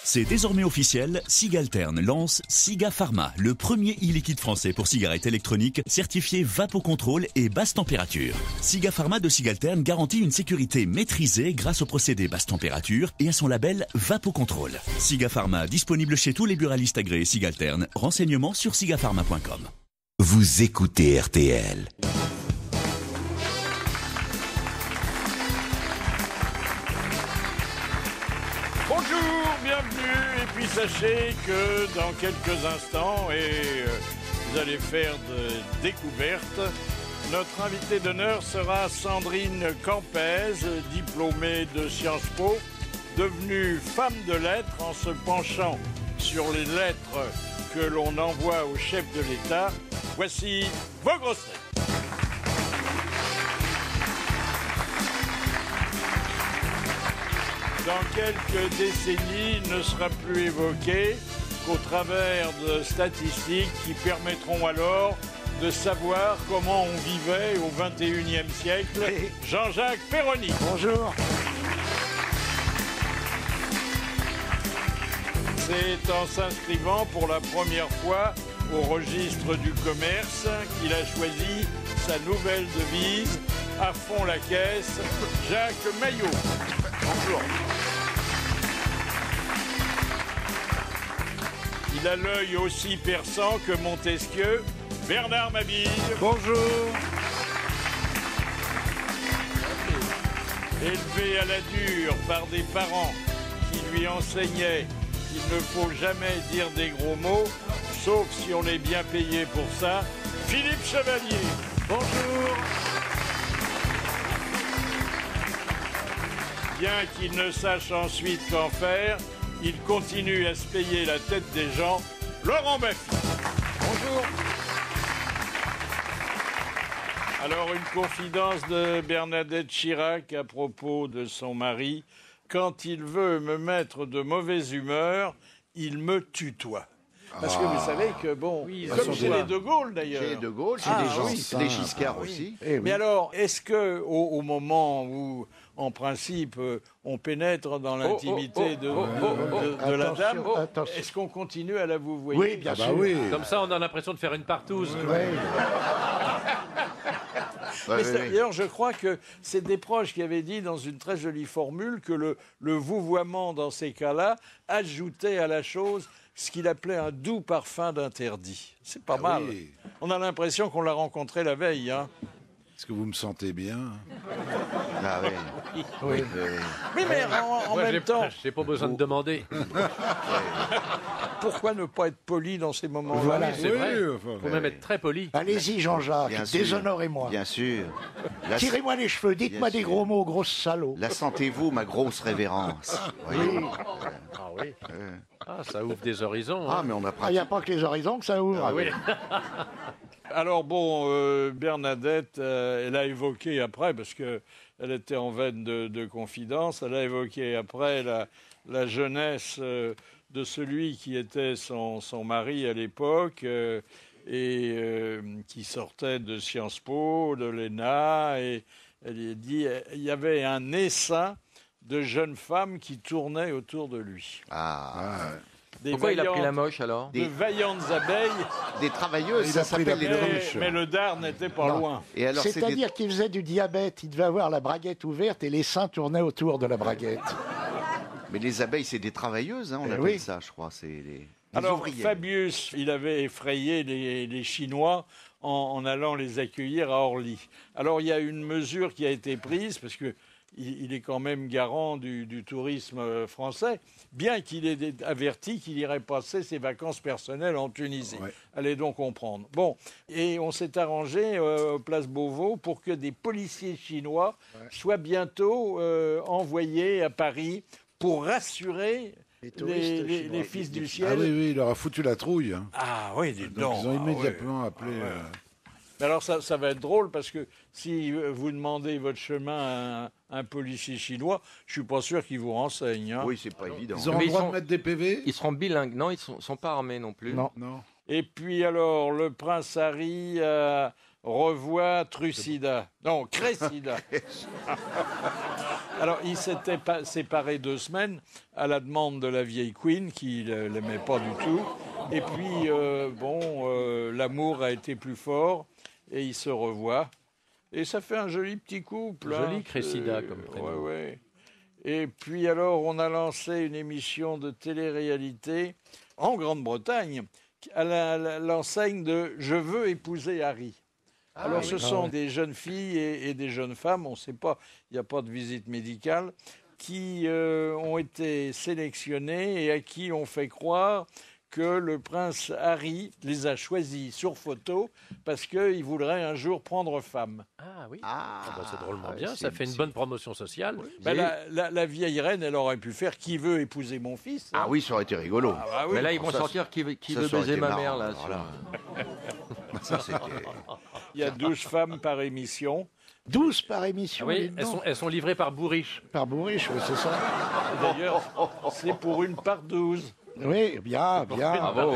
C'est désormais officiel, Sigaltern lance Siga Pharma, le premier e-liquide français pour cigarettes électroniques certifié Vapocontrol et basse température. Siga Pharma de Sigaltern garantit une sécurité maîtrisée grâce au procédé basse température et à son label Vapocontrol. Siga Pharma, disponible chez tous les buralistes agréés Sigaltern. Renseignements sur sigapharma.com. Vous écoutez RTL. Bonjour, bienvenue, et puis sachez que dans quelques instants, vous allez faire de découvertes, notre invitée d'honneur sera Sandrine Campez, diplômée de Sciences Po, devenue femme de lettres en se penchant sur les lettres que l'on envoie au chef de l'État. Voici vos grosses têtes. Dans quelques décennies, il ne sera plus évoqué qu'au travers de statistiques qui permettront alors de savoir comment on vivait au XXIe siècle. Jean-Jacques Perroni. Bonjour. C'est en s'inscrivant pour la première fois au registre du commerce qu'il a choisi sa nouvelle devise, à fond la caisse, Jacques Maillot. Bonjour. Il a l'œil aussi perçant que Montesquieu, Bernard Mabille. Bonjour. Élevé à la dure par des parents qui lui enseignaient qu'il ne faut jamais dire des gros mots, sauf si on est bien payé pour ça, Philippe Chevalier. Bonjour. Bien qu'il ne sache ensuite qu'en faire, il continue à se payer la tête des gens. Laurent Baffy. Bonjour. Alors, une confidence de Bernadette Chirac à propos de son mari. Quand il veut me mettre de mauvaise humeur, il me tutoie. Parce que vous savez que, bon, comme chez les De Gaulle d'ailleurs. Chez les De Gaulle, chez les Giscard aussi. Mais alors, est-ce que au moment où, en principe, on pénètre dans l'intimité de la dame, est-ce qu'on continue à la vouvoyer? Oui, bien sûr. Oui. Comme ça, on a l'impression de faire une partouze. D'ailleurs, je crois que c'est Desproges qui avait dit dans une très jolie formule que le vouvoiement, dans ces cas-là, ajoutait à la chose ce qu'il appelait un doux parfum d'interdit. C'est pas mal. Oui. On a l'impression qu'on l'a rencontré la veille. Hein. Est-ce que vous me sentez bien? Ah oui. Oui, mais en Moi, même temps, j'ai pas besoin de demander. pourquoi ne pas être poli dans ces moments-là? Voilà. C'est vrai. enfin, Faut même être très poli. Allez-y, Jean-Jacques, Bien sûr. déshonorez-moi. Bien sûr. Tirez-moi les cheveux, dites-moi Bien des sûr. gros mots, grosse salaud. La sentez-vous, ma grosse révérence? Voyez. Ah oui. Ah, ça ouvre des horizons. Ah, Hein. mais on a Ah, il n'y pratiqué. a pas que les horizons que ça ouvre. Ah oui. Alors bon, Bernadette, elle a évoqué après, parce qu'elle était en veine de confidence, elle a évoqué après la jeunesse de celui qui était son mari à l'époque qui sortait de Sciences Po, de l'ENA, et elle a dit il y avait un essaim de jeunes femmes qui tournaient autour de lui. Ah. Pourquoi il a pris la moche alors? De vaillantes abeilles, Des travailleuses, Il ça a pris s'appelle les la truches. mais le dard n'était pas Non. loin. Et alors, c'est des... C'est-à-dire qu'il faisait du diabète, il devait avoir la braguette ouverte et les seins tournaient autour de la braguette. Mais les abeilles, c'est des travailleuses, hein, on appelle oui. ça, je crois. C'est les Alors, ouvrières. Fabius, il avait effrayé les Chinois en allant les accueillir à Orly. Alors, il y a une mesure qui a été prise, parce que il est quand même garant du tourisme français, bien qu'il ait averti qu'il irait passer ses vacances personnelles en Tunisie. Ouais. Allez donc comprendre. Bon, et on s'est arrangé place Beauvau pour que des policiers chinois soient bientôt envoyés à Paris pour rassurer les fils du ciel. Ah oui, il leur a foutu la trouille. Hein. Ah oui, dis donc. Donc, ils ont Ah immédiatement appelé... Mais alors ça va être drôle parce que si vous demandez votre chemin à un policier chinois, je suis pas sûr qu'il vous renseigne. Hein. Oui, c'est pas évident. Ils ont Mais le droit ils de sont- mettre des PV? Ils seront bilingues. Non, ils sont pas armés non plus. Non. Non. Et puis alors, le prince Harry revoit Trucida. Non, Cressida. Alors, il s'était séparé 2 semaines à la demande de la vieille Queen, qui ne l'aimait pas du tout. Et puis, l'amour a été plus fort et ils se revoient. Et ça fait un joli petit couple. Joli Cressida comme prénom. Ouais. Et puis alors, on a lancé une émission de télé-réalité en Grande-Bretagne à l'enseigne de « Je veux épouser Harry ». Alors, ce sont des jeunes filles et des jeunes femmes, on ne sait pas, il n'y a pas de visite médicale, qui ont été sélectionnées et à qui on fait croire que le prince Harry les a choisis sur photo parce qu'il voudrait un jour prendre femme. Ah oui, c'est drôlement bien, ça fait une bonne promotion sociale. Oui. La vieille reine, elle aurait pu faire « Qui veut épouser mon fils ?» Ah oui, ça aurait été rigolo. Oui. Mais là, ils vont sortir « Qui veut baiser ma mère ?» là. Ça, c'était... Il y a 12 femmes par émission. 12 par émission. Oui, elles sont livrées par Bourriche. Par Bourriche, oui, c'est ça. D'ailleurs, c'est pour une par 12. Oui, bien. Bravo.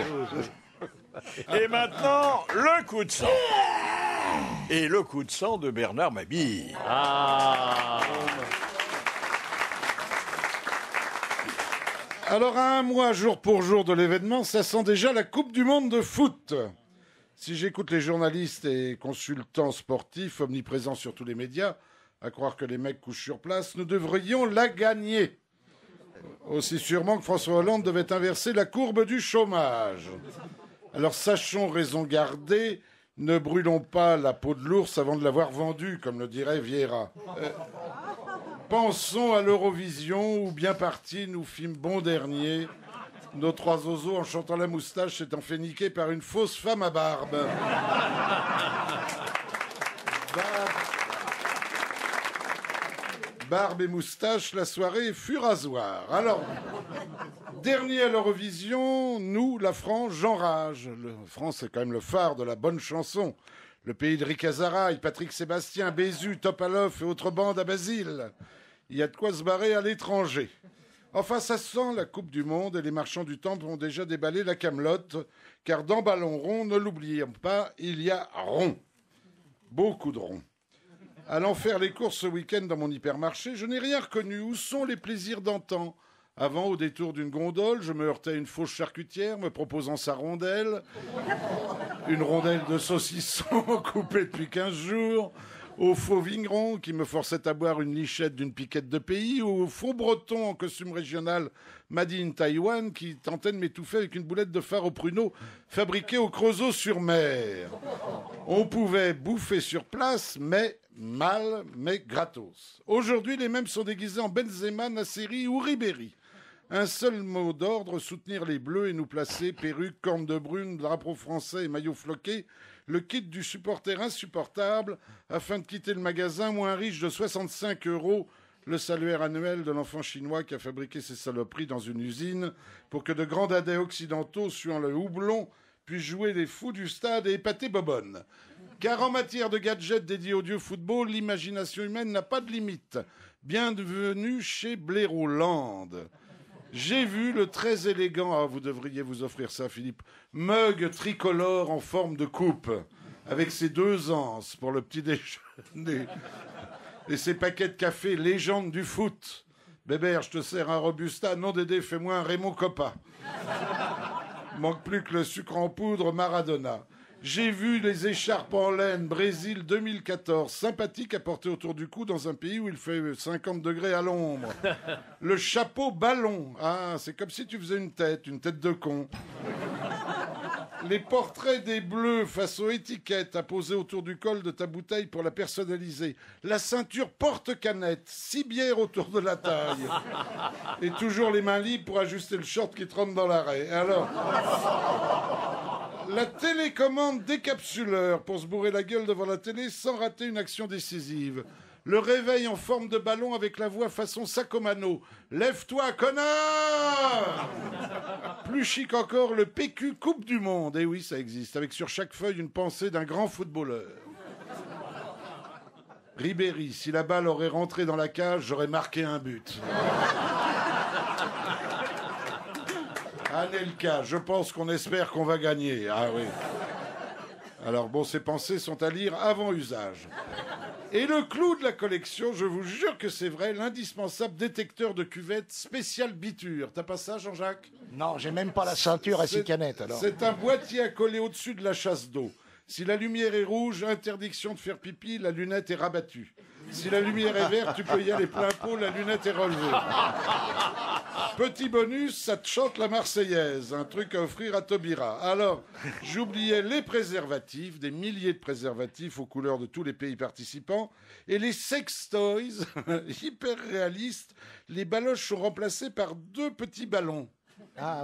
Et maintenant, le coup de sang. Et le coup de sang de Bernard Mabille. Alors, à un mois, jour pour jour de l'événement, ça sent déjà la Coupe du Monde de foot. Si j'écoute les journalistes et consultants sportifs omniprésents sur tous les médias, à croire que les mecs couchent sur place, nous devrions la gagner. Aussi sûrement que François Hollande devait inverser la courbe du chômage. Alors sachons raison garder, ne brûlons pas la peau de l'ours avant de l'avoir vendue, comme le dirait Vieira. Pensons à l'Eurovision où bien parti nous fîmes bon dernier. Nos 3 oiseaux, en chantant la moustache, s'étant fait niquer par une fausse femme à barbe. Barbe et moustache, la soirée fut rasoir. Alors, dernier à l'Eurovision, nous, la France, j'enrage. La France, c'est quand même le phare de la bonne chanson. Le pays de Rick Azaray, Patrick Sébastien, Bézu, Topalov et autres bandes à Basile. Il y a de quoi se barrer à l'étranger. Enfin, ça sent la Coupe du Monde et les marchands du Temple ont déjà déballé la camelote, car dans Ballon Rond, ne l'oublions pas, il y a rond. Beaucoup de rond. Allant faire les courses ce week-end dans mon hypermarché, je n'ai rien reconnu. Où sont les plaisirs d'antan ? Avant, au détour d'une gondole, je me heurtais à une fausse charcutière me proposant sa rondelle. Une rondelle de saucisson coupée depuis 15 jours. Au faux vigneron qui me forçait à boire une lichette d'une piquette de pays, ou au faux breton en costume régional made in Taïwan qui tentait de m'étouffer avec une boulette de phare au pruneau fabriquée au Creusot-sur-Mer. On pouvait bouffer sur place, mais mal, mais gratos. Aujourd'hui, les mêmes sont déguisés en Benzema, Nasseri ou Ribéry. Un seul mot d'ordre, soutenir les Bleus et nous placer perruque, corne de brune, drapeau français et maillot floqué, le kit du supporter insupportable, afin de quitter le magasin moins riche de 65 €, le salaire annuel de l'enfant chinois qui a fabriqué ces saloperies dans une usine, pour que de grands dadais occidentaux, suant le houblon, puissent jouer les fous du stade et épater Bobonne. Car en matière de gadgets dédiés au dieu football, l'imagination humaine n'a pas de limite. Bienvenue chez Blaireau-Land. J'ai vu le très élégant, vous devriez vous offrir ça, Philippe, mug tricolore en forme de coupe, avec ses 2 anses pour le petit déjeuner, et ses paquets de café légende du foot. Bébert, je te sers un Robusta, non Dédé, fais-moi un Raymond Coppa. Manque plus que le sucre en poudre Maradona. J'ai vu les écharpes en laine Brésil 2014, sympathiques à porter autour du cou dans un pays où il fait 50 degrés à l'ombre. Le chapeau ballon, c'est comme si tu faisais une tête de con. Les portraits des bleus face aux étiquettes à poser autour du col de ta bouteille pour la personnaliser. La ceinture porte-canette, 6 bières autour de la taille. Et toujours les mains libres pour ajuster le short qui te rentre dans l'arrêt. Alors... La télécommande décapsuleur pour se bourrer la gueule devant la télé sans rater une action décisive. Le réveil en forme de ballon avec la voix façon Sacomano. Lève-toi, connard! Plus chic encore, le PQ Coupe du Monde. Eh oui, ça existe, avec sur chaque feuille une pensée d'un grand footballeur. Ribéry, si la balle aurait rentré dans la cage, j'aurais marqué un but. Anelka, je pense qu'on espère qu'on va gagner. Ah oui. Alors bon, ces pensées sont à lire avant usage. Et le clou de la collection, je vous jure que c'est vrai, l'indispensable détecteur de cuvette spécial biture. T'as pas ça, Jean-Jacques? Non, j'ai même pas la ceinture à 6 canettes, alors. C'est un boîtier à coller au-dessus de la chasse d'eau. Si la lumière est rouge, interdiction de faire pipi, la lunette est rabattue. Si la lumière est verte, tu peux y aller plein pot, la lunette est relevée. Petit bonus, ça te chante la Marseillaise, un truc à offrir à Taubira. Alors, j'oubliais les préservatifs, des milliers de préservatifs aux couleurs de tous les pays participants, et les sex toys, hyper réalistes. Les baloches sont remplacées par 2 petits ballons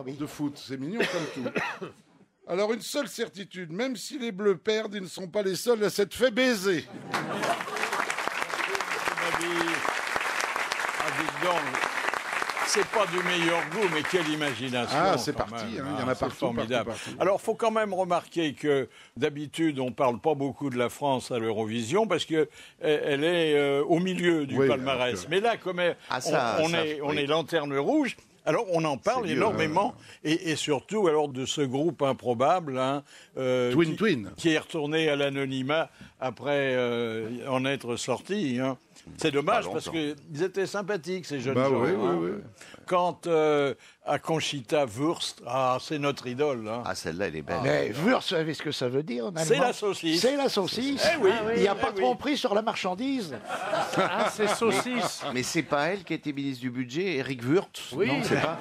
de foot. C'est mignon comme tout. Alors, une seule certitude, même si les Bleus perdent, ils ne sont pas les seuls à s'être fait baiser. C'est pas du meilleur goût, mais quelle imagination. Ah, c'est parti, il y en a partout, formidable. Partout. Alors, il faut quand même remarquer que d'habitude, on parle pas beaucoup de la France à l'Eurovision parce que elle est au milieu du palmarès. Mais là, comme on est lanterne rouge, alors on en parle énormément et surtout alors de ce groupe improbable Twin qui est retourné à l'anonymat après en être sorti. C'est dommage parce qu'ils étaient sympathiques ces jeunes gens. Oui. Quant à Conchita Wurst, c'est notre idole. Ah, celle-là, elle est belle. Mais Wurst, vous savez ce que ça veut dire en allemand? C'est la saucisse. C'est la saucisse. Eh oui, il n'y a pas de tromperie sur la marchandise. Ah, c'est saucisse. Mais c'est pas elle qui était ministre du budget, Eric Woerth? Oui. Non, c'est pas.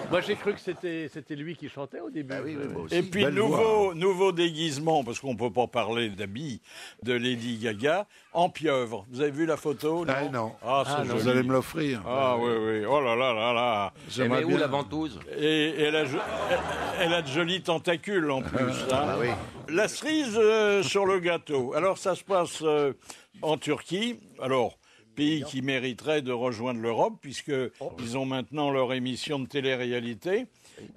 Moi, j'ai cru que c'était lui qui chantait au début. Oui, moi aussi. Et puis nouveau déguisement, parce qu'on ne peut pas parler d'habits, de Lady Gaga, en pieuvre. Vous avez vu la photo? Non. C'est joli. Vous allez me l'offrir. Ah oui. Oh là là. Mais où la ventouse? Et elle a de jolis tentacules en plus. Oui. La cerise sur le gâteau. Alors ça se passe en Turquie. Alors, pays qui mériterait de rejoindre l'Europe puisqu'ils ont maintenant leur émission de télé-réalité.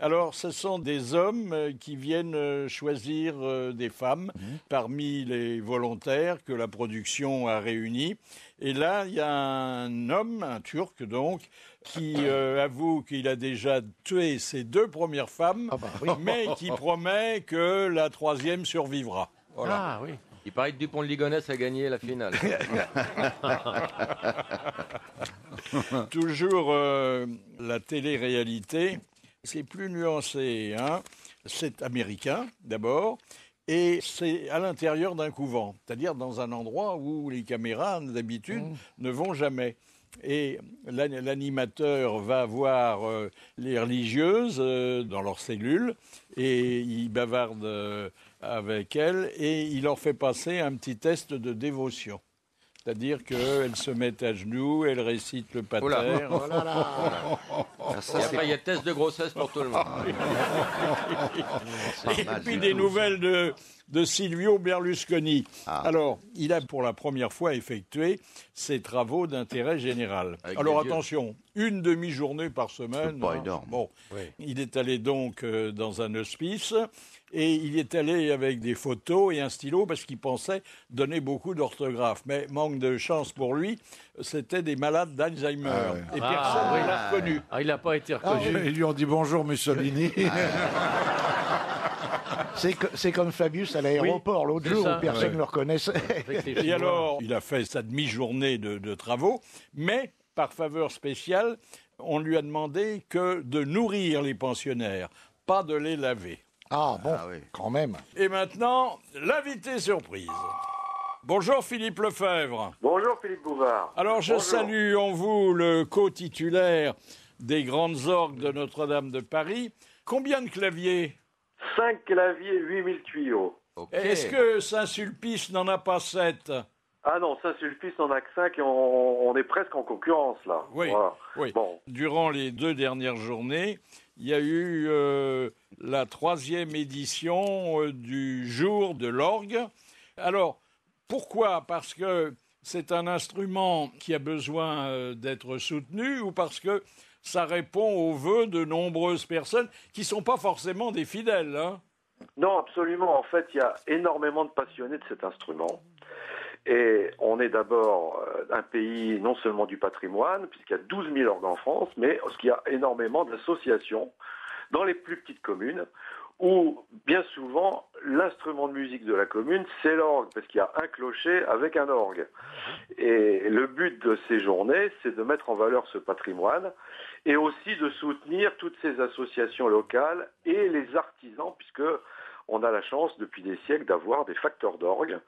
Alors, ce sont des hommes qui viennent choisir des femmes parmi les volontaires que la production a réunis. Et là, il y a un homme, un Turc donc, qui avoue qu'il a déjà tué ses 2 premières femmes, mais qui promet que la 3e survivra. Voilà. Ah oui. Il paraît que Dupont de Ligonnès a gagné la finale. Toujours la télé-réalité, c'est plus nuancé. C'est américain, d'abord, et c'est à l'intérieur d'un couvent, c'est-à-dire dans un endroit où les caméras, d'habitude, ne vont jamais. Et l'animateur va voir les religieuses dans leur cellule et il bavarde avec elles et il leur fait passer un petit test de dévotion. C'est-à-dire qu'elles se mettent à genoux, elles récitent le pater. Et après, il y a test de grossesse pour tout le monde. Et puis des nouvelles de Silvio Berlusconi. Alors, il a pour la première fois effectué ses travaux d'intérêt général. Alors attention, une demi-journée par semaine. C'est pas énorme. Bon, il est allé donc dans un hospice. Et il est allé avec des photos et un stylo parce qu'il pensait donner beaucoup d'orthographe. Mais manque de chance pour lui, c'était des malades d'Alzheimer. Et personne ne l'a reconnu. Il n'a pas été reconnu. Ils lui ont dit bonjour Mussolini. C'est comme Fabius à l'aéroport l'autre jour où personne ne le reconnaissait. Et alors, il a fait sa demi-journée de travaux, mais par faveur spéciale, on lui a demandé que de nourrir les pensionnaires, pas de les laver. Quand même. Et maintenant, l'invité surprise. Bonjour Philippe Lefebvre. Bonjour Philippe Bouvard. Alors je salue en vous le co-titulaire des grandes orgues de Notre-Dame de Paris. Combien de claviers? 5 claviers, 8000 tuyaux. Est-ce que Saint-Sulpice n'en a pas 7? Ah non, Saint-Sulpice n'en a que 5 et on est presque en concurrence là. Oui. Bon. Durant les 2 dernières journées, il y a eu la 3e édition du jour de l'orgue. Alors, pourquoi? Parce que c'est un instrument qui a besoin d'être soutenu ou parce que ça répond aux vœux de nombreuses personnes qui ne sont pas forcément des fidèles, Non, absolument. En fait, il y a énormément de passionnés de cet instrument. Et on est d'abord un pays non seulement du patrimoine, puisqu'il y a 12 000 orgues en France, mais il y a énormément d'associations dans les plus petites communes où bien souvent l'instrument de musique de la commune, c'est l'orgue, parce qu'il y a un clocher avec un orgue. Et le but de ces journées, c'est de mettre en valeur ce patrimoine et aussi de soutenir toutes ces associations locales et les artisans, puisque on a la chance depuis des siècles d'avoir des facteurs d'orgue.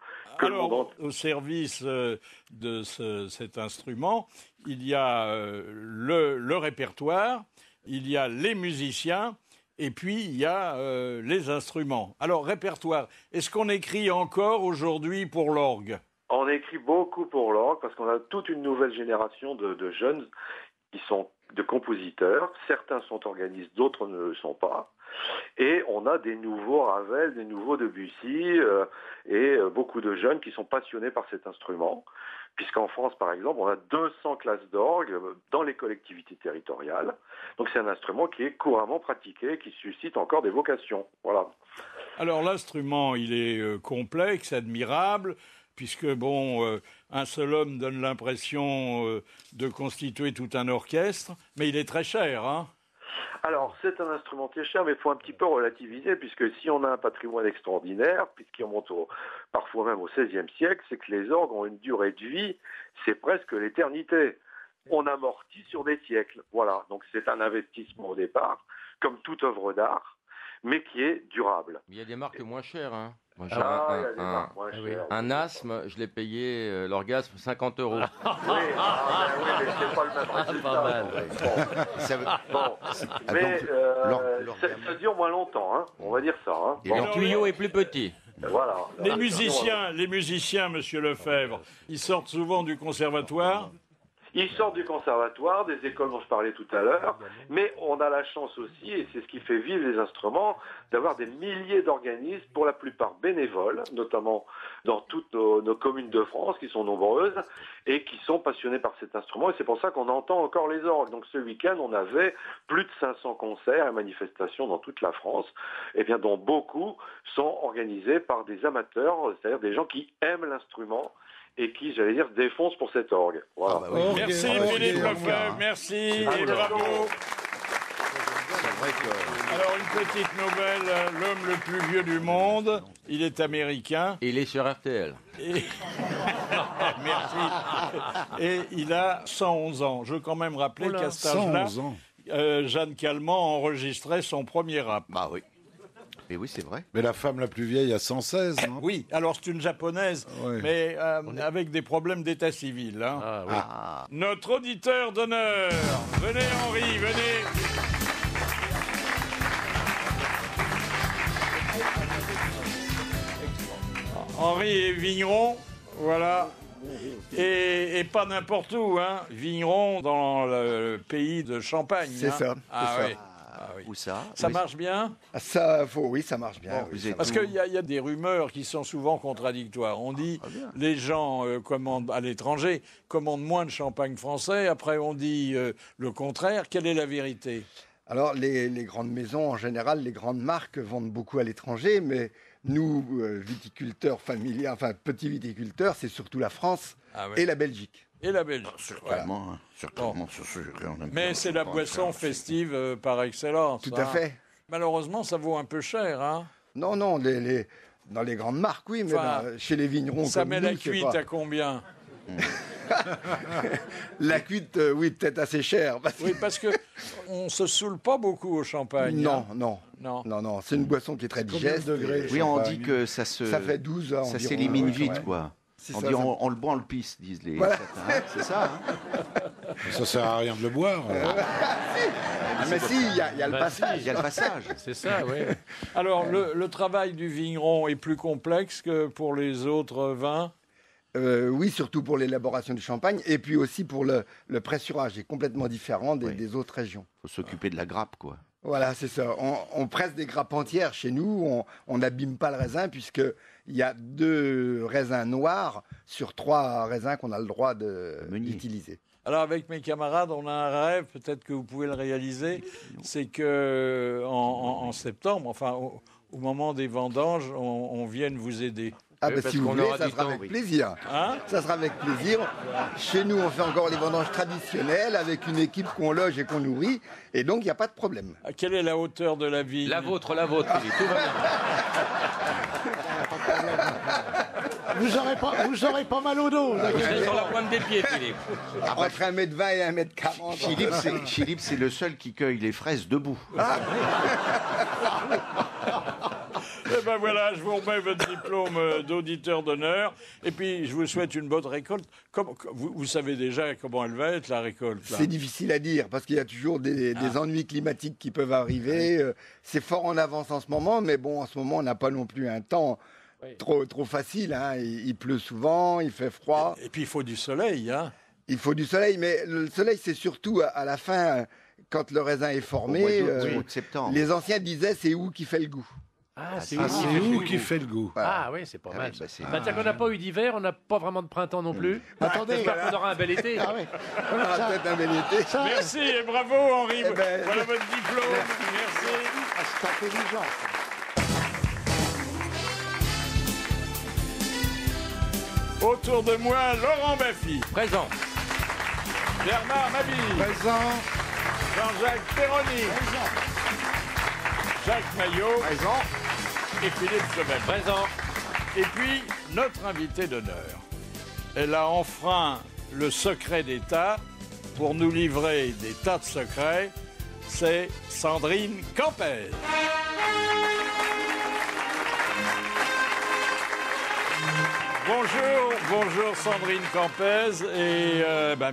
Alors, au service de cet instrument, il y a le répertoire, il y a les musiciens, et puis il y a les instruments. Alors, répertoire, est-ce qu'on écrit encore aujourd'hui pour l'orgue ? On écrit beaucoup pour l'orgue, parce qu'on a toute une nouvelle génération de jeunes qui sont de compositeurs. Certains sont organistes, d'autres ne le sont pas. Et on a des nouveaux Ravel, des nouveaux Debussy, et beaucoup de jeunes qui sont passionnés par cet instrument, puisqu'en France, par exemple, on a 200 classes d'orgue dans les collectivités territoriales. Donc c'est un instrument qui est couramment pratiqué, qui suscite encore des vocations. Voilà. Alors l'instrument, il est complexe, admirable, puisque un seul homme donne l'impression de constituer tout un orchestre, mais il est très cher, hein ? Alors, c'est un instrument très cher, mais il faut un petit peu relativiser, puisque si on a un patrimoine extraordinaire, puisqu'il remonte parfois même au XVIe siècle, c'est que les orgues ont une durée de vie, c'est presque l'éternité. On amortit sur des siècles. Voilà, donc c'est un investissement au départ, comme toute œuvre d'art, mais qui est durable. Il y a des marques moins chères, hein. Moi, il y a des marques moins chères. Un asthme, je l'ai payé, l'orgasme, 50 €. Oui, mais c'est pas le même résultat. Pas mal. Mais ça dure moins longtemps, hein. On va dire ça. Hein. Et le tuyau est plus petit. Voilà. Les musiciens, Monsieur Lefebvre, ils sortent souvent du conservatoire. Ils sortent du conservatoire, des écoles dont je parlais tout à l'heure, mais on a la chance aussi, et c'est ce qui fait vivre les instruments, d'avoir des milliers d'organismes, pour la plupart bénévoles, notamment dans toutes nos communes de France, qui sont nombreuses, et qui sont passionnés par cet instrument, et c'est pour ça qu'on entend encore les orgues. Donc ce week-end, on avait plus de 500 concerts et manifestations dans toute la France, et bien dont beaucoup sont organisés par des amateurs, c'est-à-dire des gens qui aiment l'instrument, et qui, j'allais dire, défonce pour cet orgue. Voilà. Merci Philippe Lefebvre, merci et bravo. Alors une petite nouvelle, l'homme le plus vieux du monde, il est américain. Il est sur RTL. Merci. Et il a 111 ans. Je veux quand même rappeler qu'à cet âge-là, Jeanne Calment enregistrait son premier rap. Bah oui. Mais oui, c'est vrai. Mais la femme la plus vieille a 116, non ? Oui, alors c'est une japonaise, Oui. mais avec des problèmes d'état civil. Hein. Ah, oui. Notre auditeur d'honneur, venez Henri, venez. Henri est vigneron, voilà, et pas n'importe où, hein. Vigneron dans le pays de Champagne. C'est ça. Ah c'est oui. ça. Ah oui. Où ça ? Ça marche bien ? Oui, ça marche bien. Bon, oui, vous êtes Parce où ? qu'il y a des rumeurs qui sont souvent contradictoires. On dit les gens commandent à l'étranger, commandent moins de champagne français. Après, on dit le contraire. Quelle est la vérité ? Alors, les grandes maisons, en général, les grandes marques vendent beaucoup à l'étranger, mais nous, viticulteurs familiers, enfin petits viticulteurs, c'est surtout la France et la Belgique. Et la Belgique. Certainement, hein. Certainement, c'est sûr. Mais c'est la boisson festive par excellence. Tout à fait. Malheureusement, ça vaut un peu cher. Hein. Non, dans les grandes marques, oui, mais Enfin, chez les vignerons ça comme met nous, la c'est cuite pas... à combien ? La cuite, oui, peut-être assez chère. Oui, parce que on se saoule pas beaucoup au champagne. Non, hein. non. C'est une boisson qui est très digeste. Oui, on dit que ça fait 12 ans. ça s'élimine vite, ouais. quoi. C'est On ça, dit ça- on le boit, on le pisse, disent les. Voilà. Certains, hein. C'est ça. Hein. Ça sert à rien de le boire. Ah, mais si, il y a le passage. Il y a le passage. C'est ça, oui. Alors, le travail du vigneron est plus complexe que pour les autres vins. Oui, surtout pour l'élaboration du champagne et puis aussi pour le pressurage, est complètement différent des autres régions. Faut s'occuper de la grappe, quoi. Voilà, c'est ça. On presse des grappes entières chez nous, on n'abîme pas le raisin puisqu'il y a 2 raisins noirs sur 3 raisins qu'on a le droit d'utiliser. Alors, avec mes camarades, on a un rêve, peut-être que vous pouvez le réaliser, c'est que en septembre, enfin, au moment des vendanges, on vienne vous aider. Ah Oui, bah parce si vous qu'on voulez, aura ça du sera temps, avec oui. plaisir. Hein? Ça sera avec plaisir. Chez nous, on fait encore les vendanges traditionnelles avec une équipe qu'on loge et qu'on nourrit. Et donc, il n'y a pas de problème. Quelle est la hauteur de la vigne? La vôtre, Philippe, tout va bien. Vous aurez pas mal au dos. Vous êtes sur la pointe des pieds, Philippe. Entre 1m20 et 1m40. Philippe, c'est le seul qui cueille les fraises debout. Eh ben voilà, je vous remets votre diplôme d'auditeur d'honneur. Et puis, je vous souhaite une bonne récolte. Vous savez déjà comment elle va être, la récolte, là? C'est difficile à dire parce qu'il y a toujours des ennuis climatiques qui peuvent arriver. C'est fort en avance en ce moment, mais bon, en ce moment, on n'a pas non plus un temps trop facile. Hein. Il pleut souvent, il fait froid. Et puis, il faut du soleil, hein? Il faut du soleil, mais le soleil, c'est surtout à la fin, quand le raisin est formé. Au mois de septembre. Les anciens disaient, c'est où qui fait le goût. Ah, c'est où qui fait le goût. Ah oui, c'est pas mal. oui, bah, c'est- Bah, tiens, qu'on n'a pas eu d'hiver, on n'a pas vraiment de printemps non plus. Attendez. J'espère qu'on aura un bel été. Ah ouais. On aura peut-être un bel été. Merci et bravo, Henri. Eh ben, Voilà votre diplôme. Merci. Ah, c'est intelligent. Autour de moi, Laurent Baffy, Présent. Bernard Mabille, Présent. Jean-Jacques Perroni, Jacques Maillot et Philippe Chevènement. Présent. Et puis, notre invitée d'honneur. Elle a enfreint le secret d'État pour nous livrer des tas de secrets. C'est Sandrine Campès. Bonjour Sandrine Campès et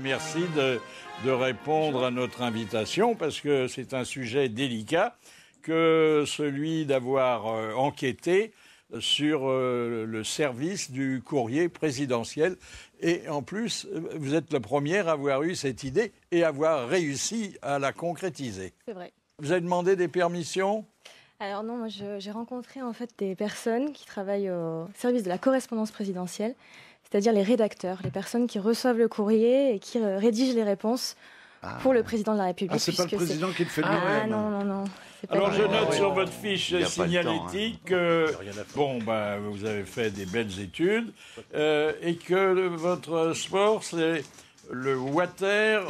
merci de répondre à notre invitation parce que c'est un sujet délicat que celui d'avoir enquêté sur le service du courrier présidentiel. Et en plus, vous êtes la première à avoir eu cette idée et avoir réussi à la concrétiser. C'est vrai. Vous avez demandé des permissions ? Alors non, moi j'ai rencontré en fait des personnes qui travaillent au service de la correspondance présidentielle, c'est-à-dire les rédacteurs, les personnes qui reçoivent le courrier et qui rédigent les réponses pour le président de la République. Ah, c'est pas le président qui le fait Ah lui-même. non. C'est pas Alors vrai. je note sur votre fiche Il y a pas le signalétique que vous avez fait des belles études et que votre sport c'est le water.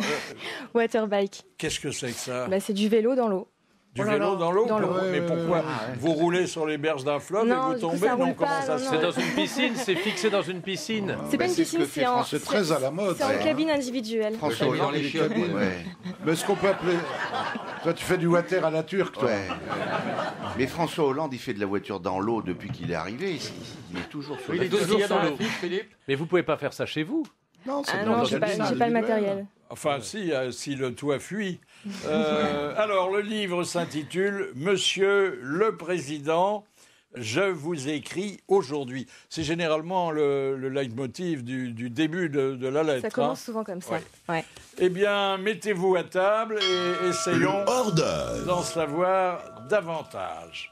Waterbike, Qu'est-ce que c'est que ça? c'est du vélo dans l'eau. Du vélo dans l'eau? Dans l'eau. Mais pourquoi? Vous roulez sur les berges d'un fleuve Non, et vous tombez? ça roule Non, comment pas, ça non, se C'est fait? dans une piscine, c'est fixé dans une piscine. C'est pas une c'est ce que piscine, fait c'est en, C'est très à la mode. c'est en ça. cabine individuelle. François Dans Hollande, les il est chiottes, cabine. Ouais. Mais est-ce qu'on peut appeler... Toi, tu fais du water à la turque, toi. Ouais. Mais François Hollande, il fait de la voiture dans l'eau depuis qu'il est arrivé. Il est toujours sur Il la est turque. toujours sur sur l'eau. le fiche, Philippe. Mais vous pouvez pas faire ça chez vous. Non, c'est Ah dans non, la j'ai pas cabine le individuelle. matériel. Enfin, si le toit fuit. Alors, le livre s'intitule « Monsieur le Président, je vous écris aujourd'hui ». C'est généralement le leitmotiv du début de la lettre. Ça commence souvent comme ça. Ouais. Ouais. Eh bien, mettez-vous à table et essayons hors d'œuvre. d'en savoir davantage.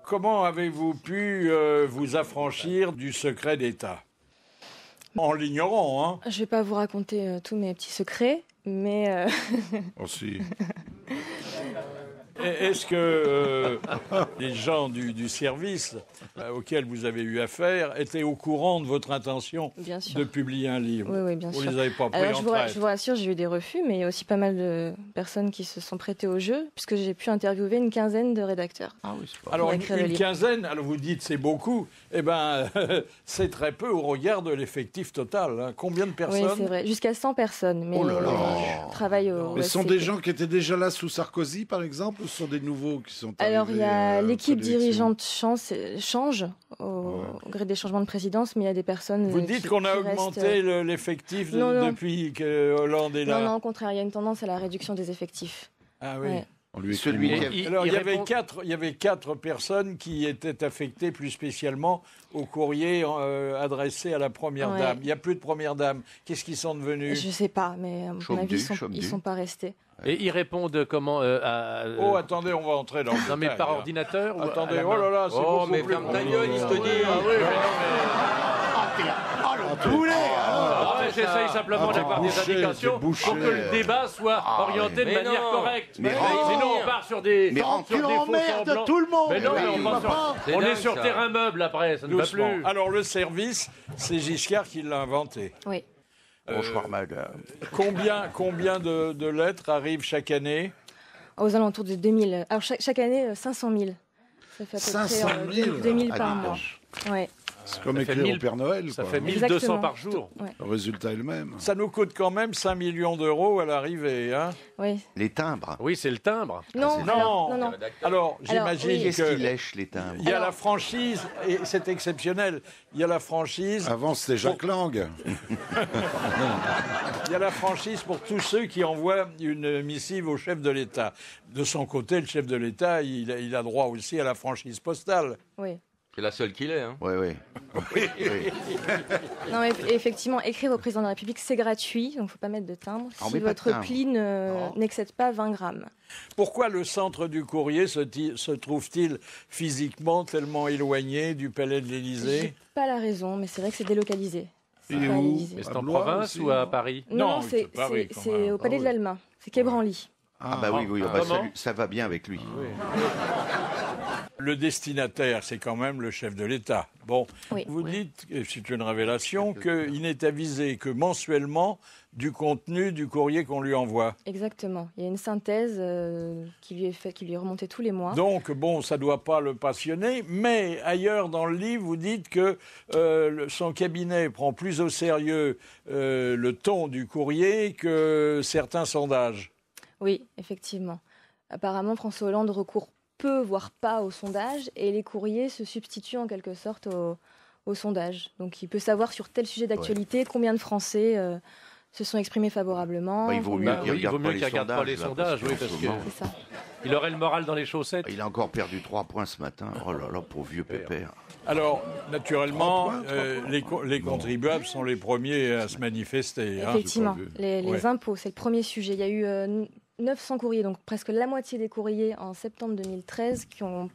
Comment avez-vous pu vous affranchir du secret d'État? En l'ignorant, hein? Je vais pas vous raconter tous mes petits secrets, mais Oh, si. Est-ce que les gens du service auxquels vous avez eu affaire étaient au courant de votre intention bien sûr. de publier un livre? Oui, bien Vous sûr. les avez pas pris Alors, en je traite? vous rassure, j'ai eu des refus, mais il y a aussi pas mal de personnes qui se sont prêtées au jeu, puisque j'ai pu interviewer une quinzaine de rédacteurs. Ah oui, c'est pas Alors, pour une, écrire le une livre. quinzaine, alors vous dites c'est beaucoup, eh ben, c'est très peu au regard de l'effectif total. Hein. Combien de Oui, personnes? c'est vrai. Jusqu'à 100 personnes. Mais Oh là là. je travaille au Mais ce sont SCP. des gens qui étaient déjà là sous Sarkozy, par exemple, ou ce sont des nouveaux qui sont Alors, arrivés il y a l'équipe après l'élection dirigeante change au gré des changements de présidence, mais il y a des personnes. Vous dites qu'on a qui restent, augmenté l'effectif Non, non. depuis que Hollande est là? Non, au contraire, il y a une tendance à la réduction des effectifs. Ah oui. Ouais. On lui Celui écrit qui moins. a- Alors, il y répond- avait quatre personnes qui étaient affectées plus spécialement au courrier adressé à la première Ouais. dame. Il n'y a plus de première dame. Qu'est-ce qu'ils sont devenus? Je sais pas, mais à mon Chaume avis, du, ils chaume ne du. sont pas restés. Et ils répondent comment Oh, attendez, on va entrer dans le Non, mais détail, par là. ordinateur ou à Attendez, la oh main là là, c'est Oh, beaucoup mais plus ferme ta compliqué. gueule, il se te dit. Ah oui, le poulet J'essaye simplement d'avoir des indications pour que le débat soit orienté de manière correcte. Sinon, on part sur des faux semblants. Tout le monde. Mais non, on est sur terrain meuble après, ça ne va plus. Alors, le service, c'est Giscard qui l'a inventé. Oui. Bonsoir, madame. Combien de lettres arrivent chaque année? Aux alentours de 2000. Alors, chaque année, 500 000. Ça fait à peu 500 près 000 2000 par mois. Ouais. C'est comme écrire au Père Noël. Ça quoi. fait 1200 par jour. Ouais. Le résultat est le même. Ça nous coûte quand même 5 millions d'euros à l'arrivée. Hein. Oui. Les timbres. Oui, c'est le timbre. Non, non. Alors, j'imagine oui. Qu'est-ce que... qui lèche les timbres? Il y a la franchise, et c'est exceptionnel, il y a la franchise... Avant, c'était Jacques Lang. Il y a la franchise pour tous ceux qui envoient une missive au chef de l'État. De son côté, le chef de l'État, il a droit aussi à la franchise postale. Oui. C'est la seule qu'il est. Hein. Oui. Non, mais effectivement, écrire au président de la République, c'est gratuit, donc il ne faut pas mettre de timbre. On Si met pas de votre timbre. pli n'excède pas 20 grammes. Pourquoi le centre du courrier se trouve-t-il physiquement tellement éloigné du palais de l'Élysée? J'ai pas la raison, mais c'est vrai que c'est délocalisé. Il est où? Mais c'est À en Blois province aussi, ou à Paris? Non, oui, c'est Paris, quand même. au palais de l'Alma. C'est Quai Branly. Ah bah oui, ça va bien avec lui. Le destinataire, c'est quand même le chef de l'État. Bon, Oui. vous dites, et c'est une révélation, qu'il n'est avisé que mensuellement du contenu du courrier qu'on lui envoie. Exactement. Il y a une synthèse qui lui est remontée tous les mois. Donc, bon, ça ne doit pas le passionner, mais ailleurs dans le livre, vous dites que son cabinet prend plus au sérieux le ton du courrier que certains sondages. Oui, effectivement. Apparemment, François Hollande recourt peu, voire pas au sondage, et les courriers se substituent en quelque sorte au sondage. Donc il peut savoir sur tel sujet d'actualité combien de Français se sont exprimés favorablement. Il vaut mieux qu'il il vaut regarde mieux pas qu'il les regarde pas les sondages, oui, parce que C'est ça. il aurait le moral dans les chaussettes. Il a encore perdu 3 points ce matin. Oh là là, pauvre vieux pépère. Alors, naturellement, 3 points. les contribuables sont les premiers à se manifester. Hein. Effectivement, les Ouais. impôts, c'est le premier sujet. Il y a eu 900 courriers, donc presque la moitié des courriers en septembre 2013 qui ont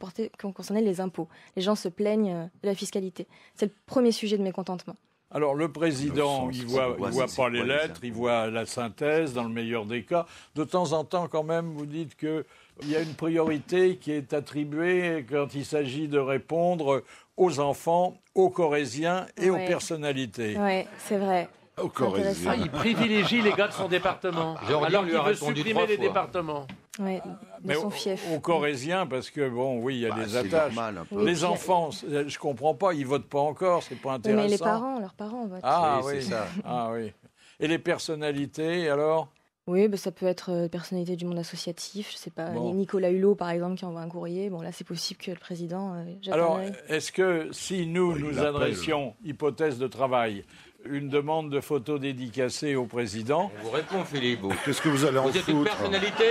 concerné les impôts. Les gens se plaignent de la fiscalité. C'est le premier sujet de mécontentement. Alors, le président, il voit pas les lettres, il voit la synthèse, dans le meilleur des cas. De temps en temps, quand même, vous dites qu'il y a une priorité qui est attribuée quand il s'agit de répondre aux enfants, aux Corésiens et aux personnalités. Oui, c'est vrai. Au Corrézien. Ah, il privilégie les gars de son département. Alors qu'il veut supprimer les départements. Oui, de son fief. Aux Corésiens, parce que, bon, oui, il y a des c'est attaches. normal, un peu. Oui, Les puis- enfants, je comprends pas, ils votent pas encore, c'est pas Oui, intéressant. mais leurs parents votent. Ah Oui, oui, c'est ça. Ah oui. Et les personnalités, alors? Oui, ça peut être personnalité du monde associatif, je sais pas, Bon. Nicolas Hulot par exemple qui envoie un courrier. Bon là c'est possible que le président jette un Alors, œil. est-ce que si nous l'appelle. adressions, hypothèse de travail, une demande de photo dédicacée au président, On vous répond, Philippe. Qu'est-ce que vous allez en Vous êtes une foutre? personnalité.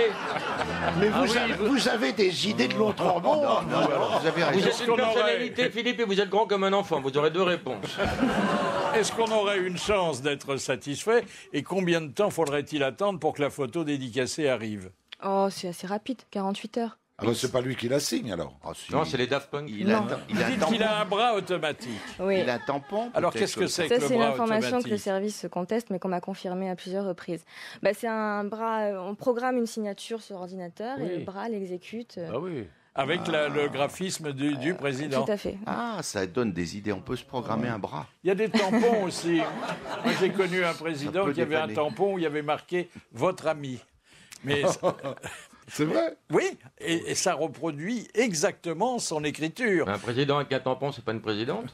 Mais vous avez des idées de l'autre monde. Vous avez Vous raison. êtes une personnalité, Philippe, et vous êtes grand comme un enfant. Vous aurez 2 réponses. est-ce qu'on aurait une chance d'être satisfait? Et combien de temps faudrait-il attendre pour que la photo dédicacée arrive? Oh c'est assez rapide, 48 heures. Ah ben, c'est pas lui qui la signe, alors. Ah, si. Non, c'est les Daft Punk. Il a Non. un Vous dites qu'il a un bras automatique. Oui. Il a un tampon. Alors, peut-être, qu'est-ce que c'est Ça que le c'est bras l'information que le automatique? service se conteste mais qu'on m'a confirmé à plusieurs reprises. C'est un bras, on programme une signature sur ordinateur et Oui. le bras l'exécute. Ah oui. Avec le graphisme du président. Tout à fait. Ah, ça donne des idées. On peut se programmer un bras. Il y a des tampons aussi. Moi, j'ai connu un président Ça peut qui avait un dépanner. tampon où il y avait marqué « Votre ami ». Mais C'est vrai? oui, et ça reproduit exactement son écriture. Un président avec un tampon, c'est pas une présidente?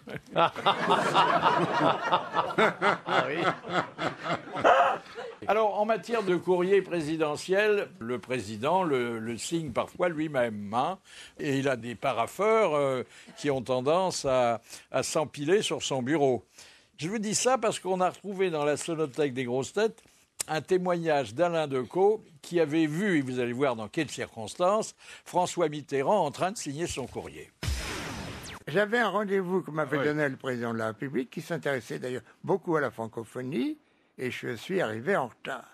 Alors, en matière de courrier présidentiel, le président le signe parfois lui-même. Hein, et il a des parapheurs qui ont tendance à s'empiler sur son bureau. Je vous dis ça parce qu'on a retrouvé dans la sonothèque des grosses têtes un témoignage d'Alain Decaux qui avait vu, et vous allez voir dans quelles circonstances, François Mitterrand en train de signer son courrier. J'avais un rendez-vous que m'avait donné le président de la République, qui s'intéressait d'ailleurs beaucoup à la francophonie, et je suis arrivé en retard.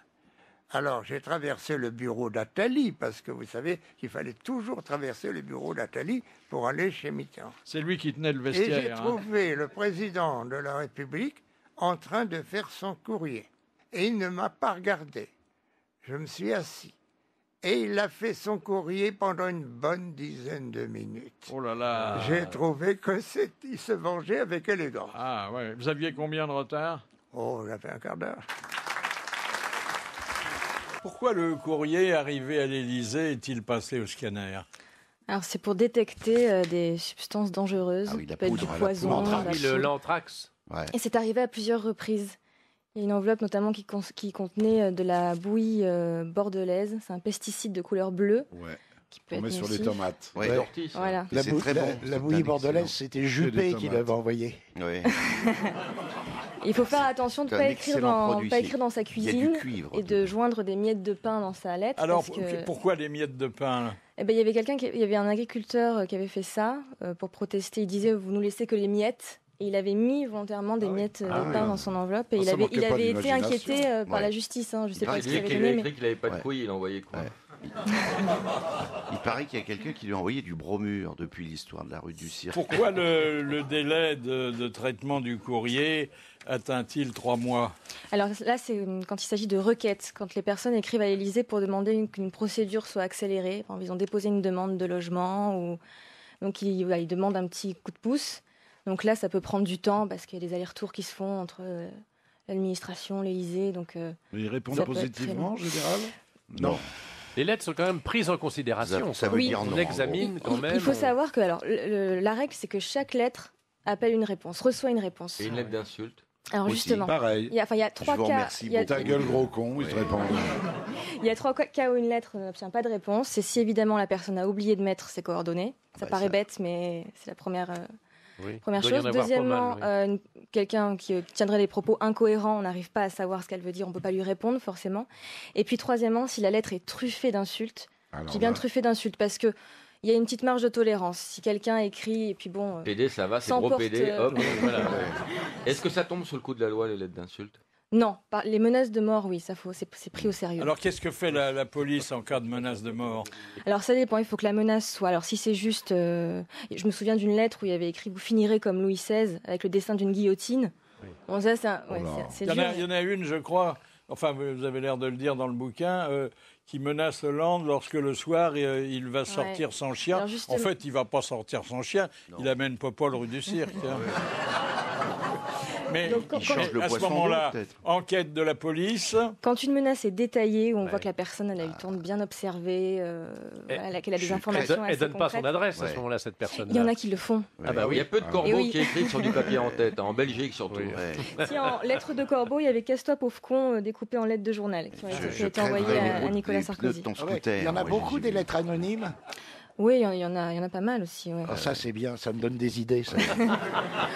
Alors, j'ai traversé le bureau d'Attali, parce que vous savez qu'il fallait toujours traverser le bureau d'Attali pour aller chez Mitterrand. C'est lui qui tenait le Et vestiaire. j'ai trouvé le président de la République en train de faire son courrier. Et il ne m'a pas regardé. Je me suis assis. Et il a fait son courrier pendant une bonne dizaine de minutes. Oh là là. J'ai trouvé qu'il se vengeait avec élégance. Ah ouais. Vous aviez combien de retard? Oh, j'avais un quart d'heure. Pourquoi le courrier arrivé à l'Élysée est-il passé au scanner? Alors, c'est pour détecter des substances dangereuses, qui peuvent être du poison, l'anthrax. Ouais. Et c'est arrivé à plusieurs reprises. Il y a une enveloppe notamment qui contenait de la bouillie bordelaise. C'est un pesticide de couleur bleue. Ouais. Qui peut On être met sur nocif. les tomates. Ouais. Voilà. La, très bon. la bouillie bordelaise, c'était Juppé qui l'avait envoyé. Oui. Il faut faire attention de ne C'est un pas écrire excellent produit, pas c'est- écrire dans sa il y a cuisine du cuivre et de joindre des miettes de pain dans sa lettre. Alors, parce que... pourquoi les miettes de pain là? Eh ben, il y avait il y avait un agriculteur qui avait fait ça pour protester. Il disait, vous nous laissez que les miettes. Et il avait mis volontairement des miettes de pain dans son enveloppe. Et Ah, il ça avait, manquait il pas avait été d'imagination. inquiété par Ouais. la justice. Hein. Je ne sais pas ce qu'il avait Il donné. a Mais... écrit qu'il n'avait pas de couilles, il a envoyé quoi? Ouais. Il paraît qu'il y a quelqu'un qui lui a envoyé du bromure depuis l'histoire de la rue du Cirque. Pourquoi le délai de traitement du courrier atteint-il 3 mois? Alors là, c'est quand il s'agit de requêtes, quand les personnes écrivent à l'Élysée pour demander qu'une procédure soit accélérée. Enfin, ils ont déposé une demande de logement ou donc ils demandent un petit coup de pouce. Donc là, ça peut prendre du temps parce qu'il y a des allers-retours qui se font entre l'administration, l'Élysée. Donc Ils répondent ça peut être très positivement, long. en général? Non. Les lettres sont quand même prises en considération. Ça veut Oui. dire non. On examine quand même. il faut savoir que alors la règle, c'est que chaque lettre appelle une réponse, reçoit une réponse. Et une lettre d'insulte. Alors Aussi. justement, Pareil. il y a trois Je vous cas. remercie Il y a- Ta gueule, gros con, ils te répondent. Il y a 3 cas où une lettre n'obtient pas de réponse. C'est si évidemment la personne a oublié de mettre ses coordonnées. Ça Ouais, paraît ça. bête, mais c'est la première Oui. première Il doit y chose. en avoir pas Deuxièmement, mal, oui. quelqu'un qui tiendrait des propos incohérents, on n'arrive pas à savoir ce qu'elle veut dire, on ne peut pas lui répondre forcément. Et puis troisièmement, si la lettre est truffée d'insultes, Alors j'ai bien là, truffée d'insultes parce que il y a une petite marge de tolérance. Si quelqu'un écrit et puis bon, PD, ça va, c'est Sans gros porte, PD, euh, hop, voilà. Est-ce que ça tombe sous le coup de la loi, les lettres d'insulte? non, les menaces de mort, oui, c'est pris au sérieux. Alors, qu'est-ce que fait la police en cas de menace de mort? Alors ça dépend, il faut que la menace soit... Alors si c'est juste... je me souviens d'une lettre où il y avait écrit « Vous finirez comme Louis XVI » avec le dessin d'une guillotine. Oui. Bon, ça, c'est Oh là. c'est Il dur. y en a une, je crois, enfin, vous avez l'air de le dire dans le bouquin, qui menace Hollande lorsque le soir, il va sortir sans chien. Alors, justement- En fait, il ne va pas sortir sans chien, il amène Popol rue du Cirque. hein. Mais Donc, Il change le à ce poisson d'eau, moment-là, peut-être. enquête de la police. Quand une menace est détaillée, où on Ouais. voit que la personne elle a eu le temps de bien observer, voilà, qu'elle a des je- informations Elle assez donne pas son concrètes. adresse à Ouais. ce moment-là, cette personne. Il y en a qui le font. Ah bah oui, il y a peu de Ah corbeaux oui. qui écrivent sur du papier en tête, en Belgique surtout. Ouais. Si en lettres de corbeau, il y avait Casse-toi pauvre con découpées en lettres de journal qui ont été envoyées crèverais les à routes Nicolas des pneus Sarkozy. de ton Ah ouais, scooter. il y en a moi, beaucoup j'ai des vu. lettres anonymes. Oui, il y en a pas mal aussi. Ouais. Ah, ça, c'est bien, ça me donne des idées. Ça.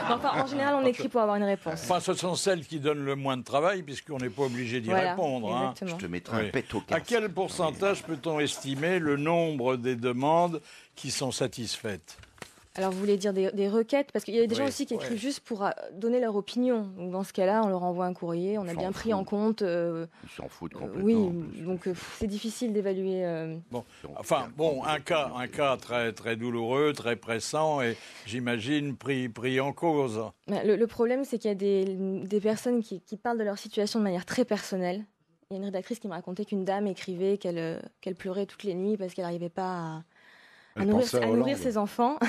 Enfin, en général, on écrit pour avoir une réponse. Enfin, ce sont celles qui donnent le moins de travail, puisqu'on n'est pas obligé d'y Voilà, répondre. hein. exactement. Je te mettrai Oui. un pet au À casque. quel pourcentage peut-on estimer le nombre des demandes qui sont satisfaites? Alors, vous voulez dire des requêtes? Parce qu'il y a des gens Oui, aussi qui écrivent juste pour donner leur opinion. Donc, dans ce cas-là, on leur envoie un courrier, on a Ils bien s'en pris en foutent. compte. Ils s'en foutent complètement. Oui, en plus. donc c'est difficile d'évaluer. Bon, enfin, bon, un cas très, très douloureux, très pressant, et j'imagine pris en cause. Le problème, c'est qu'il y a des personnes qui parlent de leur situation de manière très personnelle. Il y a une rédactrice qui me racontait qu'une dame écrivait qu'elle pleurait toutes les nuits parce qu'elle n'arrivait pas à Elle nourrir, pensait à à nourrir Hollande. ses enfants.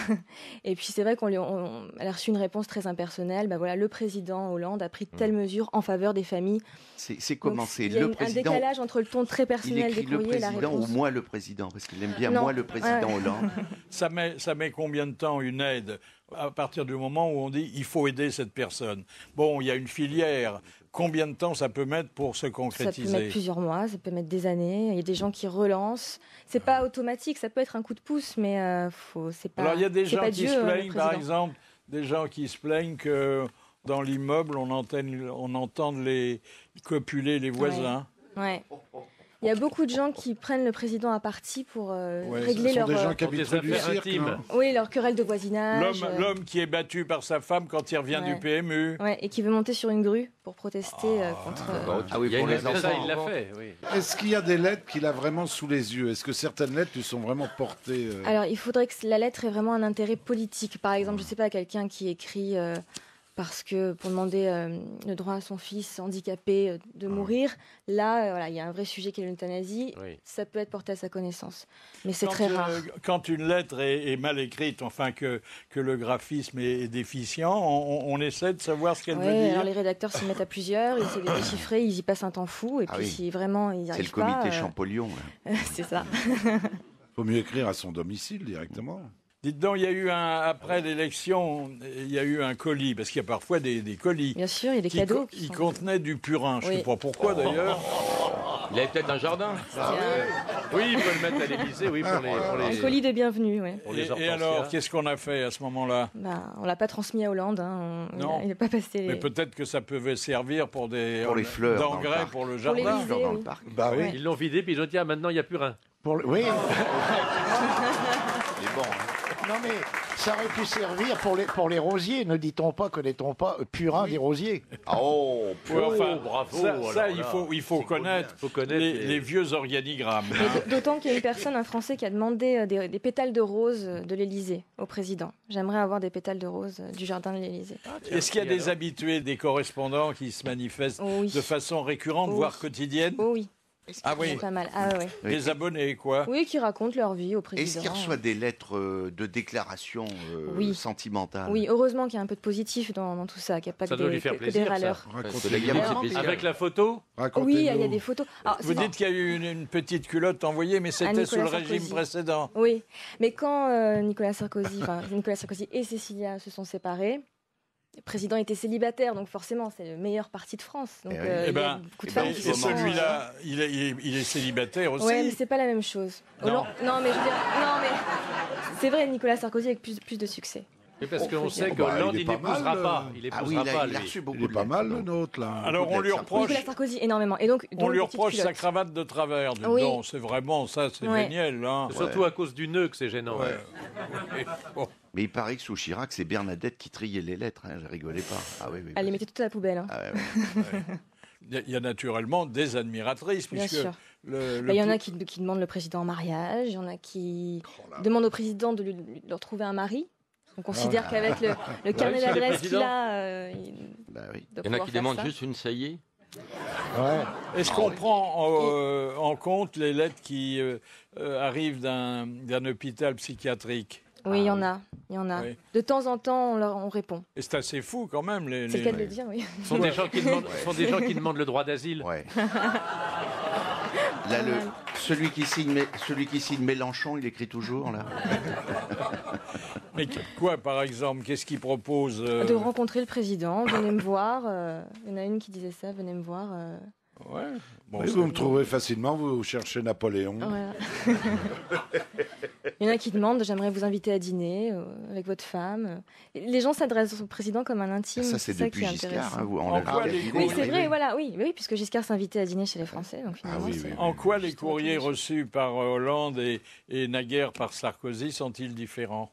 Et puis c'est vrai elle a reçu une réponse très impersonnelle. Ben voilà, le président Hollande a pris telle mesure en faveur des familles. C'est comment Donc, c'est il y a le un président. décalage entre le ton très Il personnel des écrit le courriers et la président ou réponse. moi le président, parce qu'il aime bien Non. moi le président Ouais. Hollande. Ça met combien de temps une aide à partir du moment où on dit il faut aider cette personne? Bon, il y a une filière. Combien de temps ça peut mettre pour se Ça peut concrétiser? mettre plusieurs mois, ça peut mettre des années. Il y a des gens qui relancent. C'est pas automatique, ça peut être un coup de pouce, mais c'est pas. Alors il y a des c'est gens pas qui Dieu, se le plaignent, par président. exemple, des gens qui se plaignent que dans l'immeuble, on entende les copuler les voisins. Ouais. Il y a beaucoup de gens qui prennent le président à partie pour régler ce sont leur... des gens qui habitent rue du Cirque, non ? Oui, leur querelle de voisinage. L'homme qui est battu par sa femme quand il revient du PMU. Ouais, et qui veut monter sur une grue pour protester contre... Ah oui, pour les enfants. Ça, il l'a fait, oui. Est-ce qu'il y a des lettres qu'il a vraiment sous les yeux ? Est-ce que certaines lettres lui sont vraiment portées Alors, il faudrait que la lettre ait vraiment un intérêt politique. Par exemple, je ne sais pas, quelqu'un qui écrit parce que pour demander le droit à son fils handicapé de mourir, là, voilà, il y a un vrai sujet qui est l'euthanasie. Oui. Ça peut être porté à sa connaissance, mais c'est très rare. Quand une lettre est mal écrite, enfin que le graphisme est déficient, on essaie de savoir ce qu'elle veut dire. Alors les rédacteurs s'y mettent à plusieurs, ils essaient de déchiffrer, ils y passent un temps fou, et puis si vraiment ils n'y arrivent pas... C'est le comité Champollion. C'est ça. Faut mieux écrire à son domicile directement. Dites donc, il y a eu après l'élection, il y a eu un colis, parce qu'il y a parfois des colis. Bien sûr, il y a des cadeaux. Qui contenaient du purin. Je ne sais pas pourquoi d'ailleurs. Il avait peut-être un jardin. Oui, il peut le mettre à l'Élysée, oui, pour les... Un colis de bienvenue, oui. Et alors, qu'est-ce qu'on a fait à ce moment-là ? On l'a pas transmis à Hollande. Hein. Non. Il n'a pas passé. Mais peut-être que ça pouvait servir pour les fleurs d'engrais pour le jardin. Pour les dans le parc. Bah oui. Ils l'ont vidé, puis ils ont dit maintenant il n'y a plus rien. Oui. Il est bon. Non mais ça aurait pu servir pour les rosiers. Ne dit-on pas, connaît-on pas purin des rosiers ? Oh, bravo. Ça il faut connaître les vieux organigrammes. D'autant qu'il y a une personne, un Français, qui a demandé des pétales de rose de l'Élysée au président. J'aimerais avoir des pétales de rose du jardin de l'Élysée. Est-ce qu'il y a des habitués, des correspondants qui se manifestent de façon récurrente, voire quotidienne ? Oh oui. Ah oui. Pas mal. Ah ouais. Les abonnés, quoi. Oui, qui racontent leur vie au président. Est-ce qu'il reçoit des lettres de déclaration sentimentales ? Oui, heureusement qu'il y a un peu de positif dans tout ça, qu'il n'y a pas que des râleurs. Avec la photo ? Oui, il y a des photos. Alors, vous dites qu'il y a eu une petite culotte envoyée, mais c'était sous le régime précédent. Oui, mais quand Nicolas Sarkozy et Cécilia se sont séparés, le président était célibataire, donc forcément, c'est le meilleur parti de France. Donc, il y a beaucoup de femmes qui sont... celui-là, il est célibataire aussi. Oui, mais c'est pas la même chose. Non, mais je veux dire... c'est vrai, Nicolas Sarkozy avec plus de succès. Mais parce qu'on sait que Hollande, il n'épousera pas. Il épousera pas, lui. Il est pas mal, le nôtre, là. Alors, on lui reproche... Nicolas Sarkozy, énormément. Et donc, on lui reproche sa cravate de travers. Non, c'est vraiment ça, c'est génial. Hein. Surtout à cause du nœud que c'est gênant. Mais il paraît que sous Chirac, c'est Bernadette qui triait les lettres. Je rigolais pas. Ah, oui, elle les mettait toutes à la poubelle. Hein. Il y a naturellement des admiratrices. Bien puisque sûr. Il y en a qui demandent le président en mariage. Il y en a qui demandent au président de leur trouver un mari. On considère qu'avec le carnet d'adresse qu'il a... Il y en a qui demandent juste une saillie. Est-ce qu'on prend en compte les lettres qui arrivent d'un hôpital psychiatrique ? Oui, il y en a. Oui. De temps en temps, on répond. Et c'est assez fou quand même. C'est le cas de le dire, oui. Ce sont des gens qui demandent le droit d'asile. Ouais. Là, celui qui signe Mélenchon, il écrit toujours, là. Mais quoi, par exemple ? Qu'est-ce qu'il propose De rencontrer le président, venez me voir. Il y en a une qui disait ça, venez me voir. Ouais. Bon, vous me trouvez facilement, vous cherchez Napoléon. Voilà. Il y en a qui demandent, j'aimerais vous inviter à dîner avec votre femme. Les gens s'adressent au président comme un intime. Ça, c'est depuis Giscard. Oui, c'est vrai, voilà, oui, puisque Giscard s'invitait à dîner chez les Français. Donc finalement, En quoi les courriers reçus par Hollande et naguère par Sarkozy sont-ils différents ?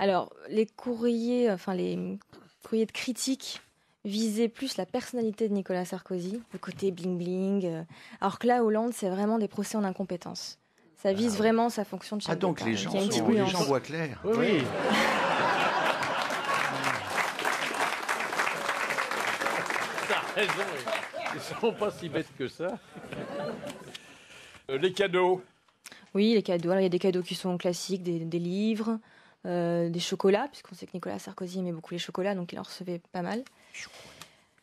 Alors, les courriers de critique visaient plus la personnalité de Nicolas Sarkozy, le côté bling-bling. Alors que là, Hollande, c'est vraiment des procès en incompétence. Ça vise vraiment sa fonction de chef d'État. Donc les gens voient clair. Oui. T'as raison. Ils ne sont pas si bêtes que ça. Les cadeaux. Oui, les cadeaux. Alors, il y a des cadeaux qui sont classiques, des livres, des chocolats, puisqu'on sait que Nicolas Sarkozy aimait beaucoup les chocolats, donc il en recevait pas mal.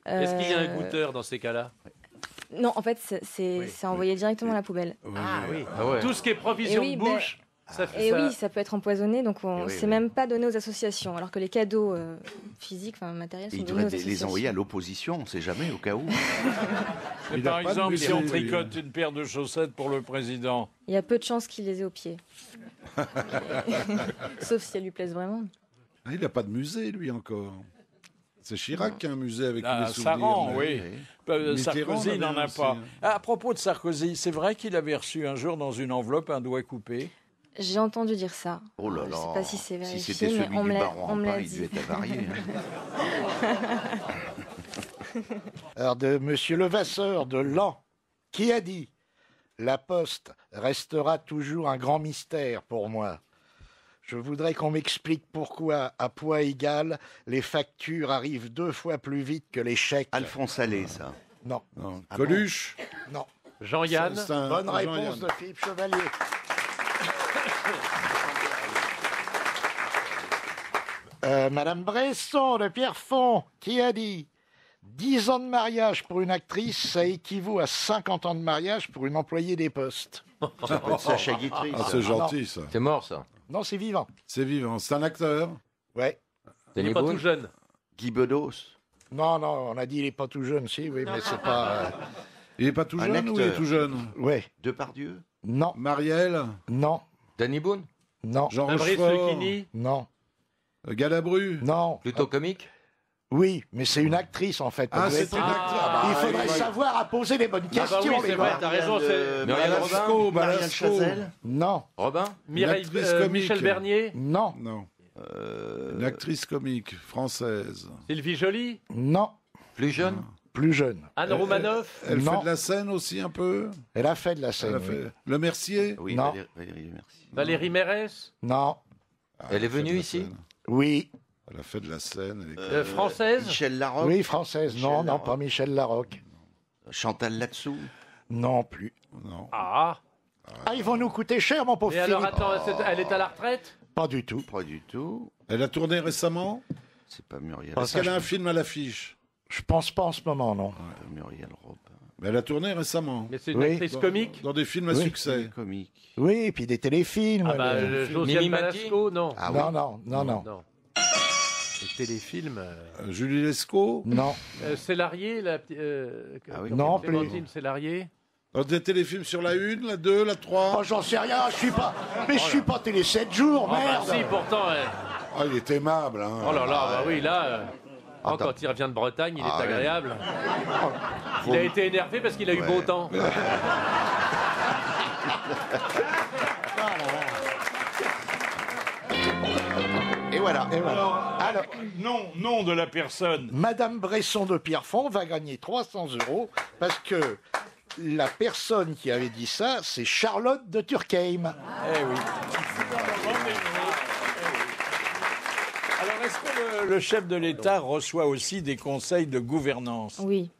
Est-ce qu'il y a un goûteur dans ces cas-là ? Non, en fait, c'est envoyé directement à la poubelle. Ah oui. Tout ce qui est provision de bouche, ça fait ça. Oui, ça peut être empoisonné, donc c'est même pas donné aux associations, alors que les cadeaux physiques, matériels, sont donnés aux associations. Les envoyer à l'opposition, on ne sait jamais, au cas où. Par exemple, si on tricote une paire de chaussettes pour le président. Il y a peu de chances qu'il les ait aux pieds. Sauf si elles lui plaisent vraiment. Il n'a pas de musée, lui, encore. C'est Chirac qui a un musée avec tous les souvenirs. Saran, oui. Sarkozy n'en a aussi, pas. hein. À propos de Sarkozy, c'est vrai qu'il avait reçu un jour dans une enveloppe un doigt coupé. J'ai entendu dire ça. Oh là Je là. sais pas si c'est vérifié, Si c'était mais celui on du me l'a baron on me Rampin, l'a il dit. devait être avarié. Alors, de Monsieur Levasseur de Laon, qui a dit « La Poste restera toujours un grand mystère pour moi. Je voudrais qu'on m'explique pourquoi, à poids égal, les factures arrivent 2 fois plus vite que les chèques. » Alphonse Allais, ça. Non. Non. Ah Coluche. Non. Jean-Yann. Bonne réponse de Philippe Chevalier. Madame Bresson de Pierrefonds, qui a dit 10 ans de mariage pour une actrice, ça équivaut à 50 ans de mariage pour une employée des postes. Ça peut être Sacha Guitry. Ah, c'est gentil, ça. C'est mort, ça. Non, c'est vivant. C'est vivant. C'est un acteur. Ouais. Il n'est pas tout jeune. Guy Bedos. Non, on a dit il est pas tout jeune, si, oui, mais c'est pas... Il est pas tout Un jeune ou il est acteur. tout jeune? Ouais. Depardieu. Non, Marielle. non, Danny Boone. non, Jean Fabrice Rochefort. Lucchini. non, Galabru. non. Plutôt comique. Oui, mais c'est une actrice, en fait. Ah, Vous c'est êtes- une actrice. Il faudrait savoir à poser les bonnes Ah bah questions. oui, les c'est vrai, gars. t'as raison. c'est- Marianne Balasco. Marianne Balasco. Chazelle. Non, Robin. Mireille, actrice comique. Michel Bernier. non, Non. Une actrice comique française. Sylvie Joly. non, Plus jeune. plus jeune. Anne Romanoff. Elle Non. fait de la scène aussi un peu. Elle a fait de la Elle scène. a oui. fait Le Mercier. Oui, Non. Valérie, merci. Valérie Mérès. Non, Elle est fait de venue la ici. scène. oui, Elle a fait de la scène. elle est- Française. Michel Larocque. oui, française. Michel Non, non, Larocque. pas Michel Larocque. Chantal Latsou. Non plus. Non. Ah. Ah, ils vont nous coûter cher, mon pauvre Et alors, Philippe. attends, elle est à la retraite. Pas du tout. Pas du tout. Elle a tourné récemment. C'est pas Muriel. Ah, Est-ce qu'elle a un film à l'affiche? Je pense pas en ce moment, non. Pas Muriel Robin. Mais elle a tourné récemment. Mais c'est une Oui. actrice comique. Dans des films à Oui. succès. Comique. Oui, et puis des téléfilms. Ah bah, Josiane Mimi Mati. Balasco, non. Ah non, oui. non, non, non, Non. Les téléfilms. Julie Lescaut. non. Célarié, Ah oui. Non plus. Clémentine Célarié. Dans des téléfilms sur la 1, la 2, la 3. Oh, j'en sais rien, je suis pas. Mais je suis pas télé 7 jours, Ah bah merde. si, pourtant. Ah, il est aimable. Hein. Oh là là, bah oui, là. Attends. Quand il revient de Bretagne, il Ah est ouais. agréable. Il a été énervé parce qu'il a eu beau temps. Et voilà. Et voilà. Alors, nom de la personne. Madame Bresson de Pierrefonds va gagner 300 € parce que la personne qui avait dit ça, c'est Charlotte de Turckheim. Eh oui. Alors, est-ce que le chef de l'État reçoit aussi des conseils de gouvernance? Oui.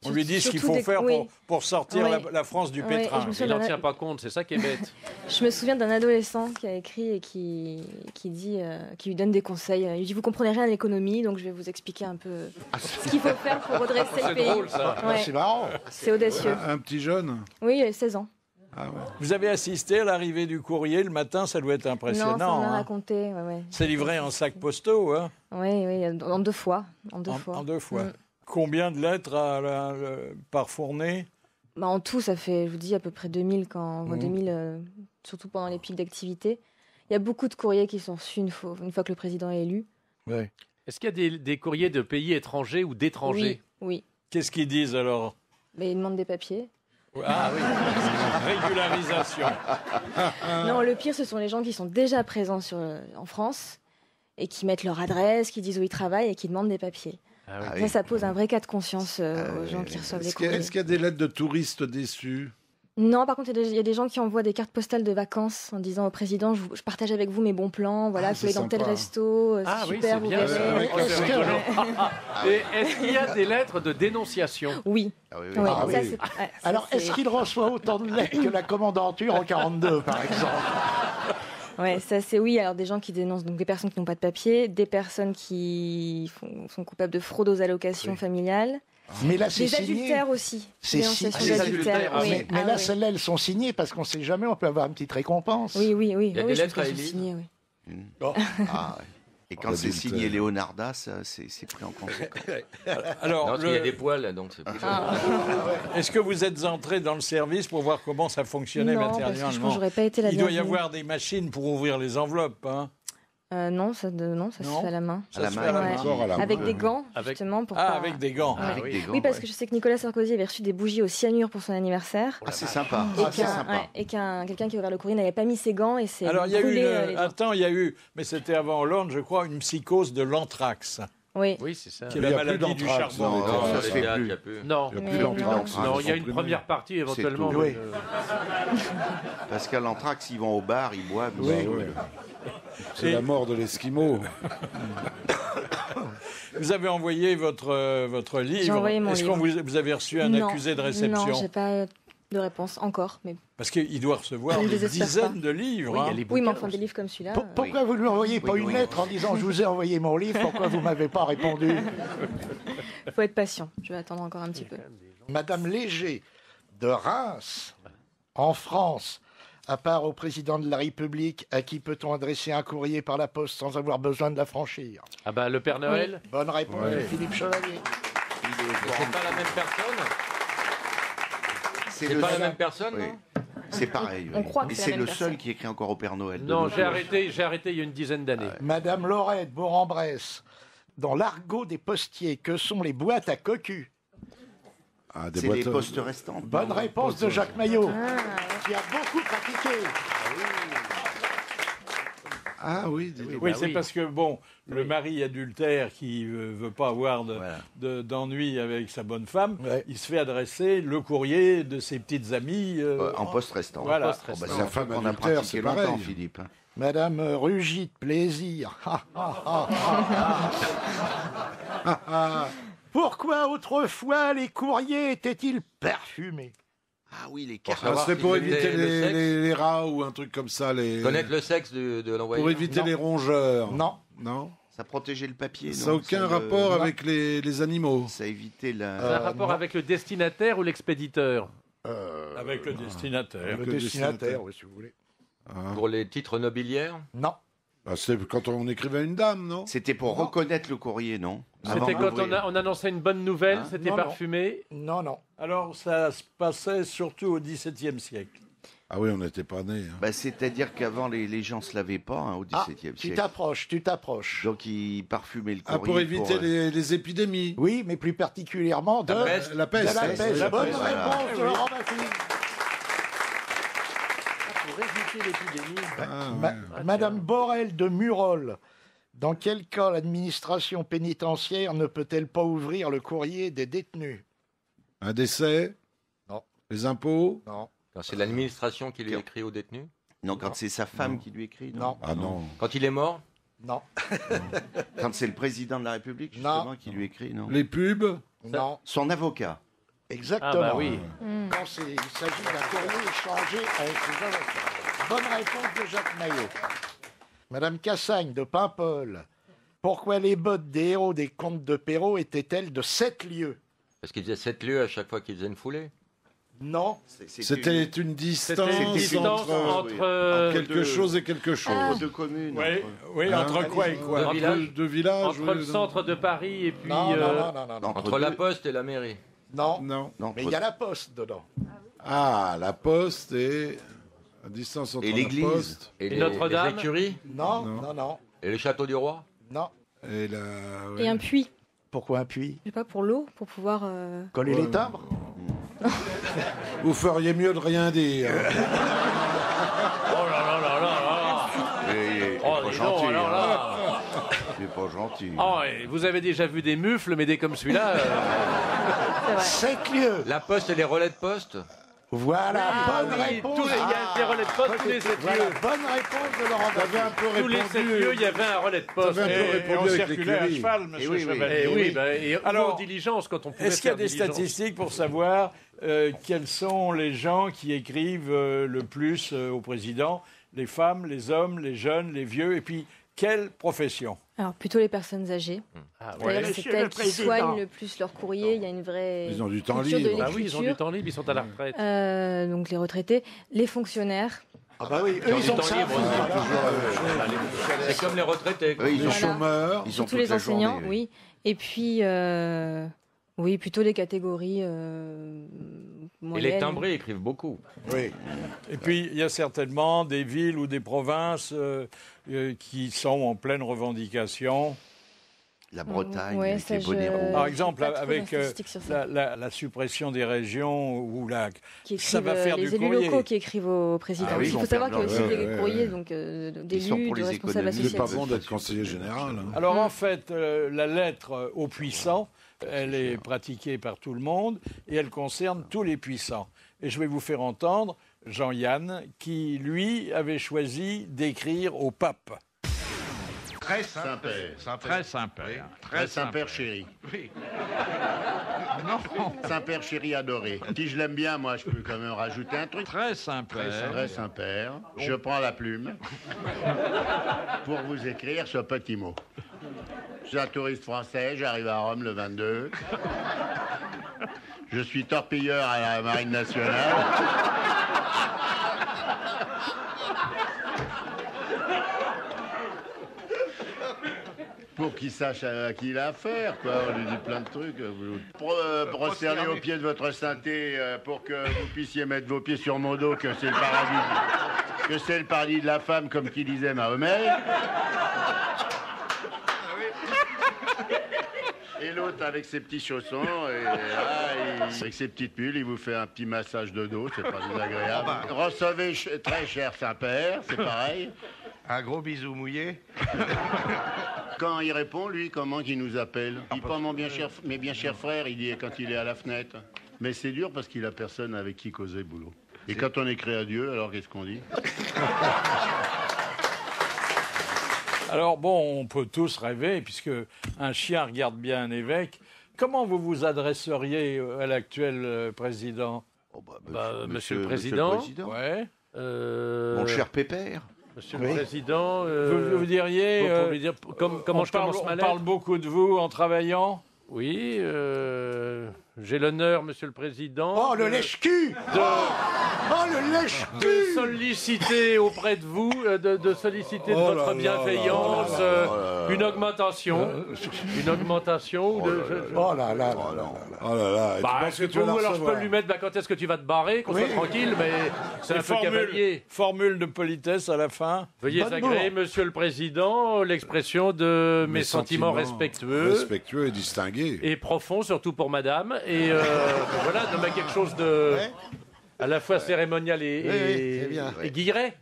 On lui dit ce qu'il Surtout faut des- faire oui. pour sortir Oui. la France du Oui, pétrin. et je me souviens Il n'en d'un- tient pas compte, c'est ça qui est bête. Je me souviens d'un adolescent qui a écrit et qui dit, qui lui donne des conseils. Il lui dit: vous comprenez rien à l'économie, donc je vais vous expliquer un peu ce qu'il faut faire pour redresser le C'est pays. drôle, ça. Ouais. C'est marrant. C'est audacieux. Un petit jeune. Oui, il a 16 ans. Ah ouais. Vous avez assisté à l'arrivée du courrier le matin, ça doit être Non, impressionnant. ça m'a hein. raconté. Ouais, ouais. C'est livré en sacs postaux, hein, Oui, oui, en 2 fois. En 2 fois. en 2 fois. Mm. Combien de lettres par fournée? Bah, en tout, ça fait, je vous dis, à peu près 2000, Mmh. 2000 surtout pendant les pics d'activité. Il y a beaucoup de courriers qui sont reçus une fois que le président est élu. Ouais. Est-ce qu'il y a des courriers de pays étrangers ou d'étrangers? Oui, oui. Qu'est-ce qu'ils disent alors? Mais ils demandent des papiers. Ah oui, régularisation. Non, le pire, ce sont les gens qui sont déjà présents en France et qui mettent leur adresse, qui disent où ils travaillent et qui demandent des papiers. Ah oui. Ça pose un vrai cas de conscience aux gens qui reçoivent les Est-ce qu'il y a- courriers. est-ce qu'il y a des lettres de touristes déçus? Non, par contre, il y a des gens qui envoient des cartes postales de vacances en disant au président: je partage avec vous mes bons plans, voilà, Ah, vous pouvez c'est dans tel sympa. resto, c'est Ah oui, super, c'est vous bien. verrez. Oh, c'est Est-ce que- rigolo. Et est-ce qu'il y a des lettres de dénonciation? Oui. Ah oui, oui. Ouais, Ah ça, oui. c'est- ouais, ça, Alors, c'est- est-ce qu'il reçoit autant de lettres que la commandanture en 42, par exemple? Ouais, ça c'est oui. Alors des gens qui dénoncent donc des personnes qui n'ont pas de papier, des personnes qui sont coupables de fraude aux allocations familiales, Mais là, c'est des signé. adultères aussi. C'est Dénonciation signé. d'adultère. Ah, Oui. Mais Ah, là, oui. celles-là, elles sont signées parce qu'on ne sait jamais, on peut avoir une petite récompense. Oui, oui, oui. Il y a oui, des je lettres pense à qu'elles sont Élise. signées, oui. Ah, ouais. Et quand c'est Adultère. signé Léonarda, c'est pris en conséquence. Alors, Non, parce qu'il y a des poils, donc c'est plus. est-ce que vous êtes entré dans le service pour voir comment ça fonctionnait Non, parce que je pense matériellement? que j'aurais pas été la Il doit y bienvenue. avoir des machines pour ouvrir les enveloppes. Hein. Non, ça se fait à la main. À la main, Ouais. Encore à la Avec main. des gants, justement. Pour pas- avec des gants. Ouais. Avec des gants, Oui, parce ouais. que je sais que Nicolas Sarkozy avait reçu des bougies au cyanure pour son anniversaire. Ah, c'est sympa. Et Ah, c'est qu'un sympa. quelqu'un qui a ouvert le courrier n'avait pas mis ses gants et s'est Alors, il y a eu, brûlé les doigts. un temps, il y a eu, mais c'était avant Hollande, je crois, une psychose de l'anthrax, Oui. Oui, c'est ça. qui est Mais il la y a plus maladie du d'anthrax, charbon. non, Non, ça se fait il y a plus. plus. Non. Il n'y a Mais plus non. d'anthrax. Non, il y a une comprimés. première partie éventuellement. tout. mais, Oui. Parce qu'à l'anthrax, ils vont au bar, ils boivent. Oui, ils- oui. C'est la mort de l'Esquimau. Vous avez envoyé votre livre. J'ai envoyé mon Est-ce livre. que vous avez reçu un Non. accusé de réception? Non, j'ai pas de réponse encore. Mais Parce qu'il doit recevoir Je ne des désespère dizaines pas. de livres. Oui, il y a hein. les oui, mais bouquins enfin, des aussi. livres comme celui-là. Pourquoi vous ne lui envoyez pas Oui, une oui. lettre en disant je vous ai envoyé mon livre, pourquoi vous ne m'avez pas répondu? Il faut être patient. Je vais attendre encore un petit peu. Madame Léger de Reims, en France, à part au président de la République, à qui peut-on adresser un courrier par la poste sans avoir besoin de la franchir? Ah bah le Père Noël. Bonne réponse Ouais. de Philippe Chevalier. C'est pas la même personne. C'est C'est le pas la seul- même personne, Oui. non C'est pareil. On oui. croit que Et c'est la c'est même le personne. seul qui écrit encore au Père Noël. de Non, nos j'ai jours. arrêté il y a une dizaine d'années. Madame Laurette Bourg-en-Bresse, dans l'argot des postiers, que sont les boîtes à cocu? Ah, des C'est boîtes les postes restants. Bonne réponse de Jacques Maillot, Ah, qui a beaucoup pratiqué. Ah oui, Oui, bah c'est oui. parce que, bon, le mari adultère qui ne veut pas avoir Voilà. d'ennui avec sa bonne femme, Ouais. il se fait adresser le courrier de ses petites amies. En poste restant. Voilà. Poste Oh, bah, restant. c'est un Femme truc qu'on a adultère, pratiqué c'est longtemps, pareil. Philippe. hein. Madame Rugit de Plaisir. Pourquoi autrefois les courriers étaient-ils parfumés? Ah oui, les Pour cartes. Ah, savoir c'est pour s'ils éviter étaient le sexe. les rats ou un truc comme ça. Connaître le sexe de l'envoyé. Pour éviter Non. les rongeurs. Non. Non. Ça protégeait le papier. Ça n'a non aucun le- rapport non. avec les animaux. Ça évitait la. Ça a un rapport non. avec le destinataire ou l'expéditeur? Avec le destinataire. Le que le destinataire, destinataire. oui, si vous voulez. Ah. Pour les titres nobiliaires. Non. Ah, c'est quand on écrivait à une dame, non? C'était pour reconnaître le courrier, non Avant C'était quand d'ouvrir. on annonçait une bonne nouvelle, Hein c'était Non, non. parfumé. Non, non. Alors, ça se passait surtout au XVIIe siècle. Ah oui, on n'était pas nés. hein. Bah, c'est-à-dire qu'avant, les gens se lavaient pas hein, au Ah, XVIIe tu siècle. t'approches. Donc, ils parfumaient le Ah, courrier. pour éviter euh, les épidémies. Oui, mais plus particulièrement de La peste. La de peste. la peste. La Bonne peste. réponse de Laurent Baffy. Pour éviter l'épidémie. Ah, Ma- ouais. Madame Borel de Murol, dans quel cas l'administration pénitentiaire ne peut-elle pas ouvrir le courrier des détenus? Un décès. Non. Les impôts. Non. Quand c'est l'administration qui lui écrit au détenu. Non, quand c'est sa femme qui lui écrit. Non. Ah non. Quand il est mort. Non. Quand c'est le président de la République, justement, Non. qui lui écrit, non Les pubs. Non. Son avocat. Exactement. Ah bah oui. Quand il s'agit d'un courrier échangé avec les avocats. Bonne réponse de Jacques Maillot. Madame Cassagne de Paimpol. Pourquoi les bottes des héros des contes de Perrault étaient-elles de 7 lieues? Parce qu'il faisait 7 lieues à chaque fois qu'il faisait une foulée. Non. C'était une distance, C'était une distance entre quelque chose et quelque chose. Entre deux communes. Oui, entre- oui, Hein entre quoi et quoi? Deux villages. Deux villages. entre oui, le centre de Paris et puis. Non, non, non, non, non. Entre la deux- poste et la mairie. Non. Non. non, Mais entre- il y a la poste dedans. Ah, la poste et la distance entre Et la l'église. poste Et Notre-Dame. Les écuries. Non, Non. non, non, Et le château du roi. non. et la. Et un puits. Pourquoi un puits? Je sais pas, pour l'eau, pour pouvoir. Coller les timbres? Vous feriez mieux de rien dire. Oh là là là là là. Il est Oh, pas dis gentil. donc, alors hein. là. Il est pas gentil. Oh, et vous avez déjà vu des mufles, mais des comme celui-là. C'est vrai. 7 lieues. La poste et les relais de poste. Voilà, bonne oui, réponse. tous les- il y a des relais de poste tous les 7 Voilà, lieues. bonne réponse de Laurent T'avais un Baffy. peu Tous les 7 lieues, répondu. il y avait un relais de poste. T'avais un peu Et répondu on avec circulait à l'écurie. cheval, monsieur oui, oui. Chevalier. Eh oui, Oui. bah, et Alors, en diligence quand on pouvait Est-ce qu'il y a faire des diligence. statistiques pour savoir quels sont les gens qui écrivent le plus au président? Les femmes, les hommes, les jeunes, les vieux, et puis quelle profession? Alors, plutôt les personnes âgées. Ah, C'est-à-dire ouais. que Monsieur c'est le elles qui Président. soignent le plus leur courrier. Il y a une vraie. Ils ont du temps culture de libre. Ah oui, ils ont du l'écriture. temps libre, ils sont à la retraite. Donc les retraités, les fonctionnaires. Ah bah oui, eux, Ils ont ils du ont temps ça. libre C'est comme les retraités. quoi. Oui, ils ont, Voilà. Chômeurs. ils ont Tous toute les la enseignants, journée, oui. Et puis, Oui, plutôt les catégories moyennes. Et les timbrés écrivent beaucoup. Oui. Et puis, il y a certainement des villes ou des provinces qui sont en pleine revendication. La Bretagne, Ouais, avec ça, les bonnets rouges. Par exemple, Pas trop avec d'instatistiques sur ça. la suppression des régions où Qui ça écrivent, va faire les du élus courrier. locaux qui écrivent au président. Ah oui, Il ils vont faut savoir qu'il y a faire aussi leur- des courriers donc, Ils sont d'élus, pour de les responsables économies. C'est pas associatifs. bon d'être conseiller général. Hein. Alors en fait, la lettre aux puissants, elle est pratiquée par tout le monde et elle concerne tous les puissants. Et je vais vous faire entendre Jean-Yann qui, lui, avait choisi d'écrire au pape. Très Saint-Père. Très Saint-Père. Très Saint-Père chéri. Oui. Saint-Père chéri adoré. Si je l'aime bien, moi, je peux quand même rajouter un truc. Très Saint-Père. Très Saint-Père. Je prends la plume pour vous écrire ce petit mot. Je suis un touriste français, j'arrive à Rome le 22. Je suis torpilleur à la Marine nationale. Pour qu'il sache à qui il a affaire, quoi. On lui dit plein de trucs. Prosternez au pied de votre sainteté pour que vous puissiez mettre vos pieds sur mon dos, que c'est le paradis, que c'est le paradis de la femme, comme qui disait Mahomet. Et l'autre avec ses petits chaussons, et là, avec ses petites mules, il vous fait un petit massage de dos, c'est pas désagréable. Recevez très cher Saint-Père, c'est pareil. Un gros bisou mouillé. Quand il répond, lui, comment qu'il nous appelle? Il dit pas mes bien chers frères, il dit quand il est à la fenêtre. Mais c'est dur parce qu'il a personne avec qui causer boulot. Et quand on écrit à Dieu, alors qu'est-ce qu'on dit? Alors bon, on peut tous rêver, puisque un chien regarde bien un évêque. Comment vous vous adresseriez à l'actuel président? Monsieur le Président. Ouais. Mon cher Pépère. Monsieur le Président. Vous diriez... pour lui dire comment je commence ma On lettre. parle beaucoup de vous en travaillant. Oui, j'ai l'honneur, Monsieur le Président. Oh, le lèche-cul Oh, le lèche-cul de solliciter auprès de vous, de solliciter de votre bienveillance une augmentation. Une augmentation. Oh là là Oh là là. Et tu penses que tu vas la alors je peux recevoir? lui mettre quand est-ce que tu vas te barrer, qu'on soit tranquille, mais c'est un peu cavalier. Formule de politesse à la fin. Veuillez agréer, Monsieur le Président, l'expression de mes sentiments respectueux. Respectueux et distingués. Et profonds, surtout pour Madame. Et voilà, nommer quelque chose de à la fois cérémonial et guilleret.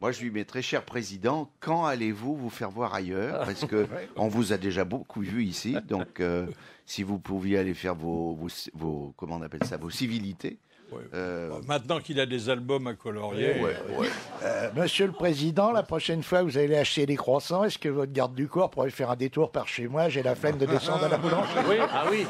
Moi, je lui mets très cher président, quand allez-vous vous faire voir ailleurs? Parce que on vous a déjà beaucoup vu ici, donc si vous pouviez aller faire vos comment on appelle ça, vos civilités. Maintenant qu'il a des albums à colorier. Monsieur le Président, la prochaine fois vous allez acheter des croissants, est-ce que votre garde du corps pourrait faire un détour par chez moi? J'ai la flemme de descendre à la boulangerie. Oui,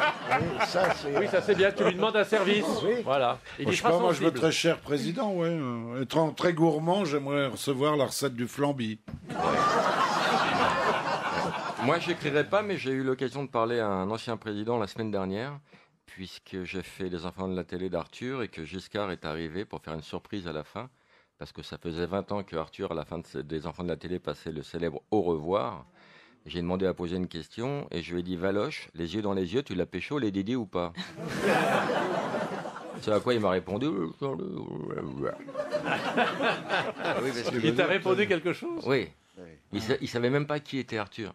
Oui, ça c'est bien, tu lui demandes un service. Voilà. Moi, je sais pas, moi je veux très cher président, ouais. Étant très gourmand, j'aimerais recevoir la recette du flambi. Moi, j'écrirai pas, mais j'ai eu l'occasion de parler à un ancien président la semaine dernière, puisque j'ai fait Les Enfants de la télé d'Arthur et que Giscard est arrivé pour faire une surprise à la fin, parce que ça faisait 20 ans que Arthur, à la fin des Enfants de la télé, passait le célèbre au revoir. J'ai demandé à poser une question et je lui ai dit: Valoche, les yeux dans les yeux, tu l'as pécho, les Didi ou pas? C'est à quoi il m'a répondu. Il t'a répondu quelque chose? Oui. Il savait même pas qui était Arthur.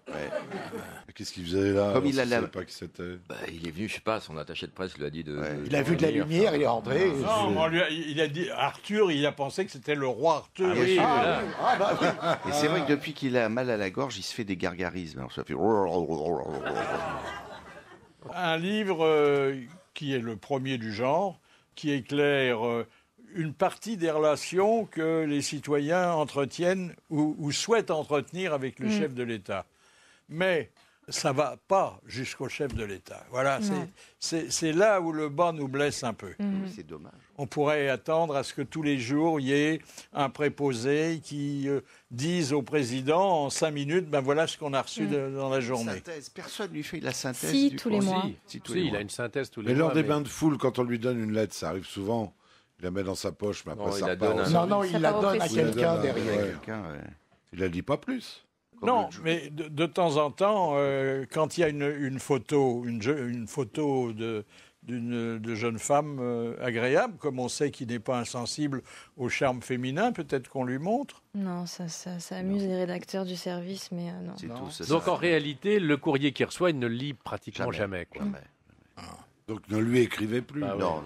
Qu'est-ce qu'il faisait là? Comme il savait pas qui c'était. Il est venu, je sais pas, son attaché de presse lui a dit de. Il a vu de la lumière, il est rentré. Non, il a dit Arthur, il a pensé que c'était le roi Arthur. Et c'est vrai que depuis qu'il a mal à la gorge, il se fait des gargarismes. Alors ça fait. Un livre qui est le premier du genre, qui éclaire une partie des relations que les citoyens entretiennent ou souhaitent entretenir avec le chef de l'État. Mais ça ne va pas jusqu'au chef de l'État. Voilà, c'est là où le bas nous blesse un peu. C'est dommage. On pourrait attendre à ce que tous les jours, il y ait un préposé qui dise au président en 5 minutes, ben voilà ce qu'on a reçu dans la journée. Synthèse. Personne lui fait la synthèse. Si, tous les mois. Si, il a une synthèse tous les mois. Mais lors des bains de foule, quand on lui donne une lettre, ça arrive souvent. Il la met dans sa poche, mais après ça repart. Non, il la donne à quelqu'un derrière. Il la dit pas plus. Non, mais de temps en temps, quand il y a une photo de jeune femme agréable, comme on sait qu'il n'est pas insensible au charme féminin, peut-être qu'on lui montre. Non, ça amuse les rédacteurs du service, mais non. Donc en réalité, le courrier qu'il reçoit, il ne le lit pratiquement jamais. Quoi. Donc ne lui écrivez plus. Non.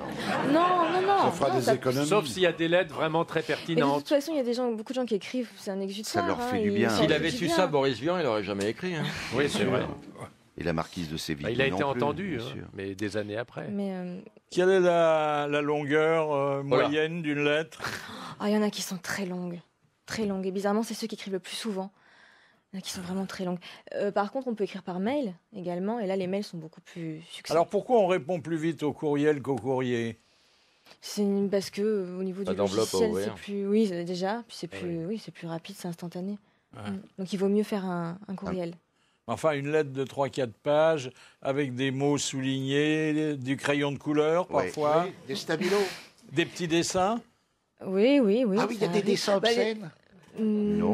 Ça fera des économies. Sauf s'il y a des lettres vraiment très Mais de pertinentes. toute façon, il y a beaucoup de gens qui écrivent, c'est un exutoire. Ça leur fait du bien. S'il avait su ça, Boris Vian, il n'aurait jamais écrit. Hein. Oui, c'est vrai. Et la marquise de Séville. Il a été non plus, entendu, bien sûr. mais des années après. Quelle est la longueur moyenne d'une lettre? Il y en a qui sont très longues. Très longues. Et bizarrement, c'est ceux qui écrivent le plus souvent. Il y en a qui sont vraiment très longues. Par contre, on peut écrire par mail également. Et là, les mails sont beaucoup plus succincts. Alors pourquoi on répond plus vite au courriel qu'au courrier? C'est parce que au niveau du logiciel, c'est plus... Oui, déjà. Puis c'est plus rapide, c'est instantané. Donc il vaut mieux faire un courriel. Enfin, une lettre de 3-4 pages, avec des mots soulignés, du crayon de couleur, parfois. Oui, des stabilos. Des petits dessins. Oui. Ah oui, il y a des dessins obscènes.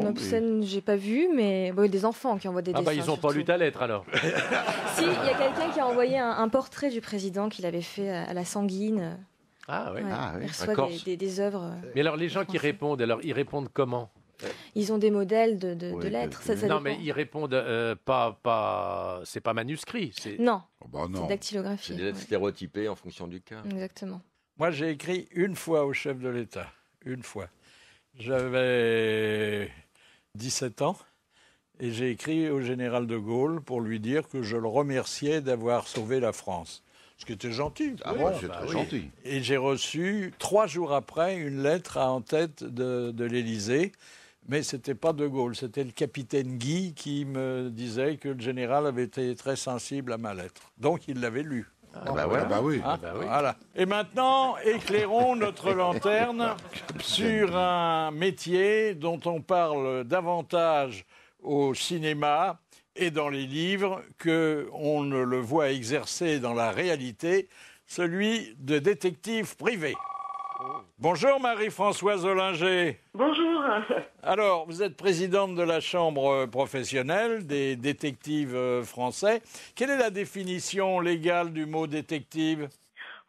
Obscènes, j'ai pas vu, mais des enfants qui envoient des dessins. Ils n'ont pas lu ta lettre, alors. Si, il y a quelqu'un qui a envoyé un portrait du président qu'il avait fait à la Sanguine. Ah oui. Il reçoit des œuvres. Mais alors, les gens qui répondent, ils répondent comment? Ils ont des modèles de lettres. Ça non, dépend. mais ils répondent c'est pas manuscrit. Non. Non. C'est dactylographie. C'est des lettres stéréotypées en fonction du cas. Exactement. Moi, j'ai écrit une fois au chef de l'État. Une fois. J'avais 17 ans et j'ai écrit au général de Gaulle pour lui dire que je le remerciais d'avoir sauvé la France. Ce qui était gentil. Ah bon, c'est très gentil. Et j'ai reçu 3 jours après une lettre en tête de l'Élysée. Mais ce n'était pas de Gaulle, c'était le capitaine Guy qui me disait que le général avait été très sensible à ma lettre. Donc il l'avait lu. Voilà. Et maintenant, éclairons notre lanterne sur un métier dont on parle davantage au cinéma et dans les livres qu'on ne le voit exercer dans la réalité, celui de détective privé. Bonjour Marie-Françoise Ollinger. Bonjour. Alors, vous êtes présidente de la Chambre professionnelle des détectives français. Quelle est la définition légale du mot détective?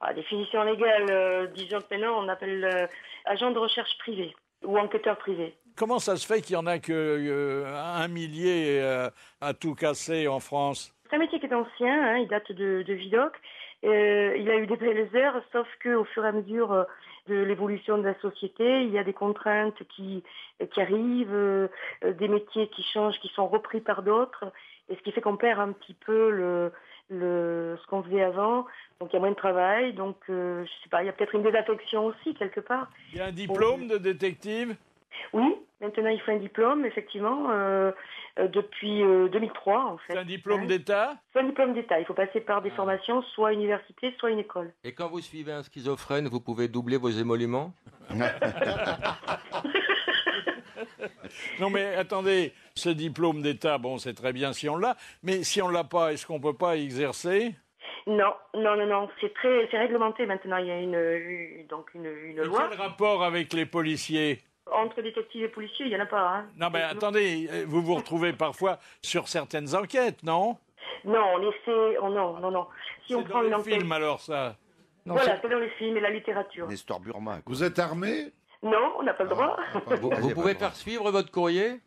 La définition légale, disons que maintenant on appelle agent de recherche privé ou enquêteur privé. Comment ça se fait qu'il n'y en a qu'un millier à tout casser en France? C'est un métier qui est ancien, il date de Vidocq. Il a eu des belles heures, sauf qu'au fur et à mesure de l'évolution de la société, il y a des contraintes qui arrivent, des métiers qui changent, qui sont repris par d'autres, et ce qui fait qu'on perd un petit peu ce qu'on faisait avant. Donc il y a moins de travail, donc je sais pas, il y a peut-être une désaffection aussi quelque part. Il y a un diplôme de détective? Oui, maintenant il faut un diplôme, effectivement, depuis 2003 en fait. C'est un diplôme d'État? C'est un diplôme d'État, il faut passer par des formations, soit université, soit une école. Et quand vous suivez un schizophrène, vous pouvez doubler vos émoluments? Non mais attendez, ce diplôme d'État, bon c'est très bien si on l'a, mais si on l'a pas, est-ce qu'on peut pas exercer? Non, c'est réglementé maintenant, il y a une loi. Quel rapport avec les policiers? Entre détectives et policiers, il n'y en a pas. Hein. Non, mais attendez, vous vous retrouvez parfois sur certaines enquêtes, non? Non, non. Si on prend une enquête... film, alors, ça? Non, voilà, c'est dans les films et la littérature. Nestor Burma. Vous êtes armé? Non, on n'a pas le droit. Vous pouvez faire suivre votre courrier?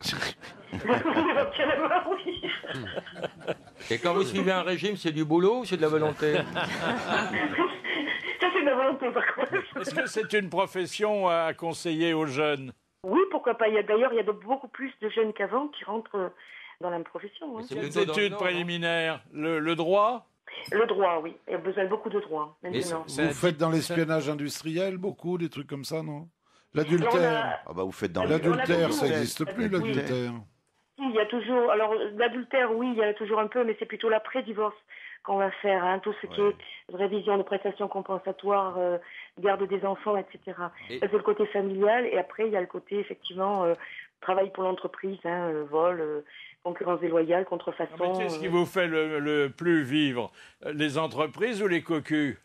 Éventuellement, oui. Et quand vous suivez un régime, c'est du boulot ou c'est de la volonté? Ça, c'est de la volonté, par contre. Est-ce que c'est une profession à conseiller aux jeunes? Oui, pourquoi pas. D'ailleurs, il y a beaucoup plus de jeunes qu'avant qui rentrent dans la profession. Hein. Quelles études préliminaires? Le droit? Le droit, oui. Il y a besoin de beaucoup de droit, maintenant. Vous faites dans l'espionnage industriel beaucoup, des trucs comme ça, non? L'adultère. Vous faites dans l'adultère, ça n'existe plus, l'adultère. Il y a toujours, alors l'adultère, oui, il y en a toujours un peu, mais c'est plutôt l'après-divorce qu'on va faire, hein, tout ce qui est révision de prestations compensatoires, garde des enfants, etc. Ça, c'est le côté familial, et après, il y a le côté, effectivement, travail pour l'entreprise, vol, concurrence déloyale, contrefaçon. Qu'est-ce qui vous fait le plus vivre? Les entreprises ou les cocus?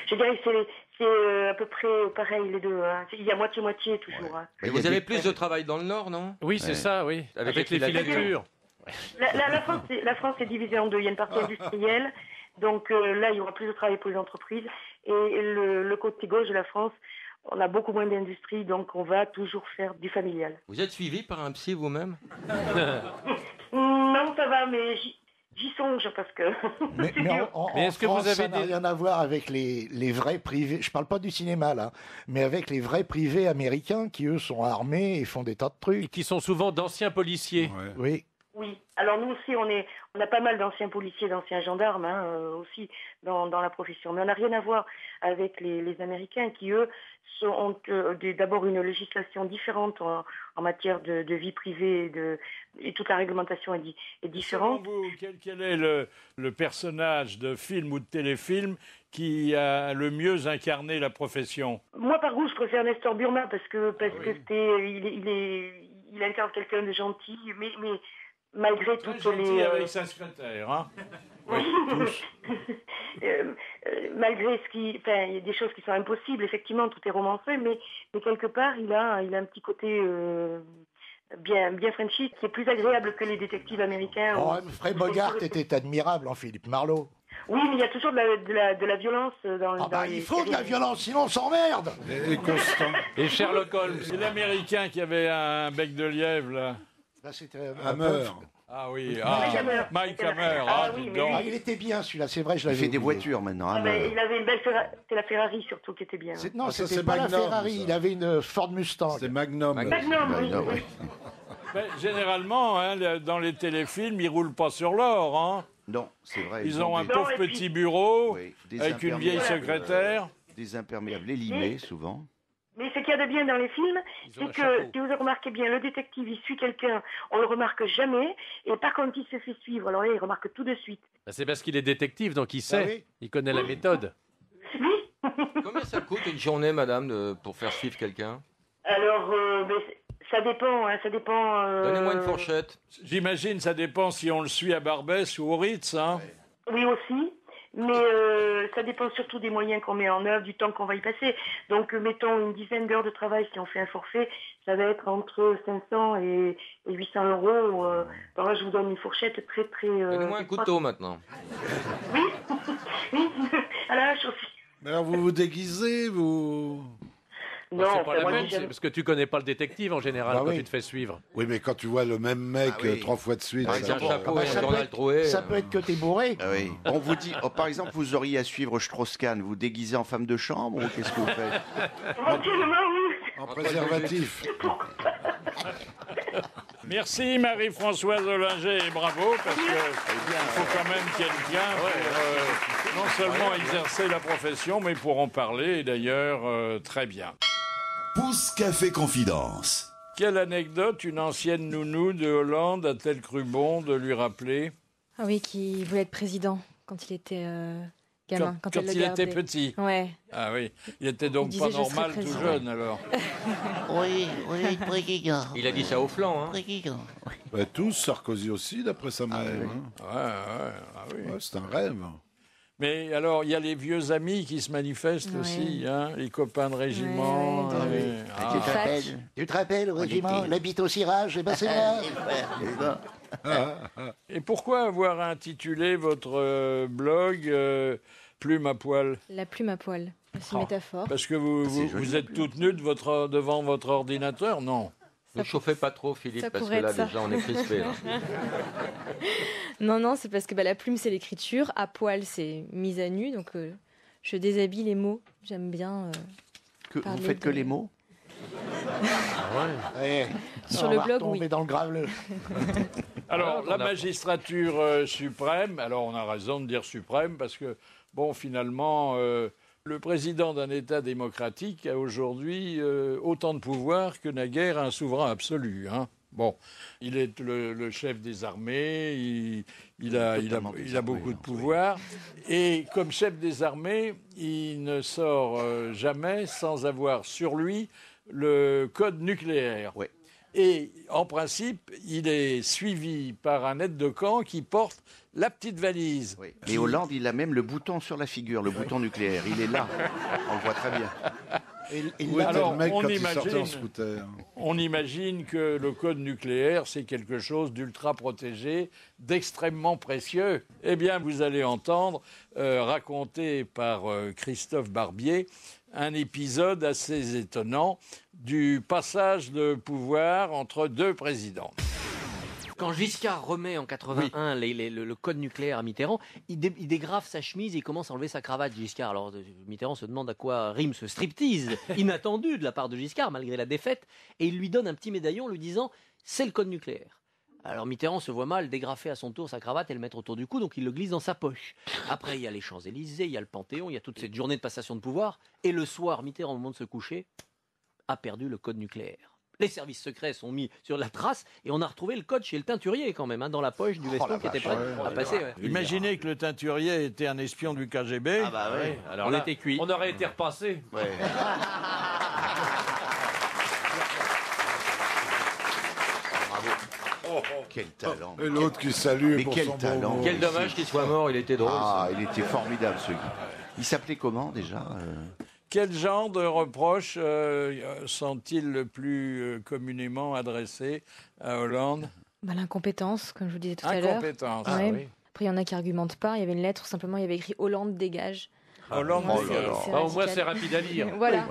Je dirais que C'est à peu près pareil les deux. Hein. Il y a moitié-moitié toujours. Hein. Et vous avez plus de travail dans le Nord, non? Oui, c'est ça, oui. Avec les filatures. La France est divisée en deux. Il y a une partie industrielle, donc là, il y aura plus de travail pour les entreprises. Et le côté gauche de la France, on a beaucoup moins d'industrie, donc on va toujours faire du familial. Vous êtes suivi par un psy vous-même? Non, ça va, mais j'y songe parce que. Mais en est-ce que France, vous avez ça n'a rien à voir avec les vrais privés. Je parle pas du cinéma là, mais avec les vrais privés américains qui eux sont armés et font des tas de trucs. Et qui sont souvent d'anciens policiers. Oui. Oui. Alors nous aussi, on a pas mal d'anciens policiers, d'anciens gendarmes aussi dans la profession, mais on n'a rien à voir avec les Américains qui eux ont d'abord une législation différente en matière de vie privée et toute la réglementation est différente. Selon vous, quel est le personnage de film ou de téléfilm qui a le mieux incarné la profession? Moi, par goût, je préfère Nestor Burma parce que il incarne quelqu'un de gentil, mais malgré toutes les... avec sa secrétaire, hein. Oui, malgré il y a des choses qui sont impossibles, effectivement, tout est romancé, mais quelque part, il a un petit côté bien Frenchy, qui est plus agréable que les détectives américains. Fred Bogart était admirable en Philippe Marlowe. Oui, mais il y a toujours de la violence dans les... Il faut de la violence, sinon on s'emmerde. Et Constant. Et Sherlock Holmes. C'est l'Américain qui avait un bec de lièvre, là. Là, c'était Hammer. Ah oui, Mike Hammer. Il était bien celui-là, c'est vrai, je l'avais Il fait des oublié. voitures maintenant. Il avait une belle Ferrari, c'est la Ferrari surtout qui était bien. Non, ça, c'était c'est pas la Magnum, Ferrari, ça. il avait une Ford Mustang. C'est Magnum. Magnum, oui. Généralement, dans les téléfilms, ils roulent pas sur l'or, hein. Non, c'est vrai. Ils ont un pauvre petit bureau avec une vieille secrétaire. Des imperméables élimés, souvent. Mais ce qu'il y a de bien dans les films, c'est que, si vous remarquez bien, le détective, il suit quelqu'un, on le remarque jamais, et par contre, il se fait suivre. Alors là, il remarque tout de suite. C'est parce qu'il est détective, donc il sait, il connaît la méthode. Combien ça coûte une journée, madame, pour faire suivre quelqu'un? Alors, ça dépend, ça dépend... Donnez-moi une fourchette. J'imagine, ça dépend si on le suit à Barbès ou au Ritz, hein. Oui, aussi. Mais ça dépend surtout des moyens qu'on met en œuvre, du temps qu'on va y passer. Donc, mettons une dizaine d'heures de travail, si on fait un forfait, ça va être entre 500 et 800 euros. Alors là, je vous donne une fourchette très, très... Donnez-moi un couteau, maintenant. Oui, oui, à la hache aussi. Mais alors, vous vous déguisez, vous... Non, c'est pas la peine, parce que tu connais pas le détective en général quand tu te fais suivre. Oui, mais quand tu vois le même mec 3 fois de suite... Avec un chapeau et un journal troué... Ça peut être que t'es bourré. Ah oui. On vous dit, par exemple, vous auriez à suivre Strauss-Kahn, vous déguisez en femme de chambre ou qu'est-ce que vous faites? En préservatif. Merci Marie-Françoise Ollinger et bravo parce qu'il faut quand même quelqu'un pour non seulement exercer la profession mais pour en parler et d'ailleurs très bien. Pousse Café Confidence. Quelle anecdote une ancienne nounou de Hollande a-t-elle cru bon de lui rappeler? Ah oui, qui voulait être président quand il était gamin. Quand il était petit. Ouais. Ah oui, il était donc pas normal tout jeune alors. Oui, président. Il a dit ça au flanc, hein. Président. Bah, tous, Sarkozy aussi, d'après sa mère. Oui. C'est un rêve. Mais alors, il y a les vieux amis qui se manifestent aussi, hein, les copains de régiment. Tu te rappelles, au régiment, la bite au cirage, et ben c'est moi. Et pourquoi avoir intitulé votre blog Plume à poil? La plume à poil, c'est une métaphore. Parce que vous êtes toute nue devant votre ordinateur, non? Ne chauffez pas trop, Philippe, parce que là, déjà, on est crispé. Non, c'est parce que la plume, c'est l'écriture. À poil, c'est mise à nu. Donc, je déshabille les mots. J'aime bien. Vous faites que les mots? Sur le blog, oui. Dans le graveleux. Alors, la magistrature suprême, alors on a raison de dire suprême, parce que, finalement... le président d'un État démocratique a aujourd'hui autant de pouvoir que naguère un souverain absolu. Hein. Bon, il est le chef des armées, il a beaucoup de pouvoir. Et comme chef des armées, il ne sort jamais sans avoir sur lui le code nucléaire. Ouais. Et en principe, il est suivi par un aide de camp qui porte la petite valise. Oui. Mais Hollande, il a même le bouton sur la figure, le bouton nucléaire. Il est là. On le voit très bien. Alors, on imagine que le code nucléaire, c'est quelque chose d'ultra protégé, d'extrêmement précieux. Eh bien, vous allez entendre, raconté par Christophe Barbier, un épisode assez étonnant du passage de pouvoir entre deux présidents. Quand Giscard remet en 81 le code nucléaire à Mitterrand, il dégrafe sa chemise et il commence à enlever sa cravate, Giscard. Alors Mitterrand se demande à quoi rime ce striptease inattendu de la part de Giscard, malgré la défaite, et il lui donne un petit médaillon lui disant « c'est le code nucléaire ». Alors Mitterrand se voit mal dégrafer à son tour sa cravate et le mettre autour du cou, donc il le glisse dans sa poche. Après, il y a les Champs-Élysées, il y a le Panthéon, il y a toute cette journée de passation de pouvoir, et le soir, Mitterrand, au moment de se coucher, a perdu le code nucléaire. Les services secrets sont mis sur la trace et on a retrouvé le code chez le teinturier quand même, dans la poche du veston qui était prêt à passer. Ouais. Imaginez que le teinturier était un espion du KGB. Ah bah oui. Alors on était cuit. On aurait été repassé. Ouais. Bravo. Quel talent. Et l'autre qui salue mais pour quel son talent. Quel dommage qu'il soit mort, il était drôle. Ah, il était formidable ce gars. Il s'appelait comment déjà Quel genre de reproches sont-ils le plus communément adressés à Hollande? L'incompétence, comme je vous disais tout à l'heure. L'incompétence, ouais. oui. Après, il y en a qui argumentent pas. Il y avait une lettre, simplement, il y avait écrit « Hollande dégage ». Hollande, au moins c'est rapide à lire. Voilà.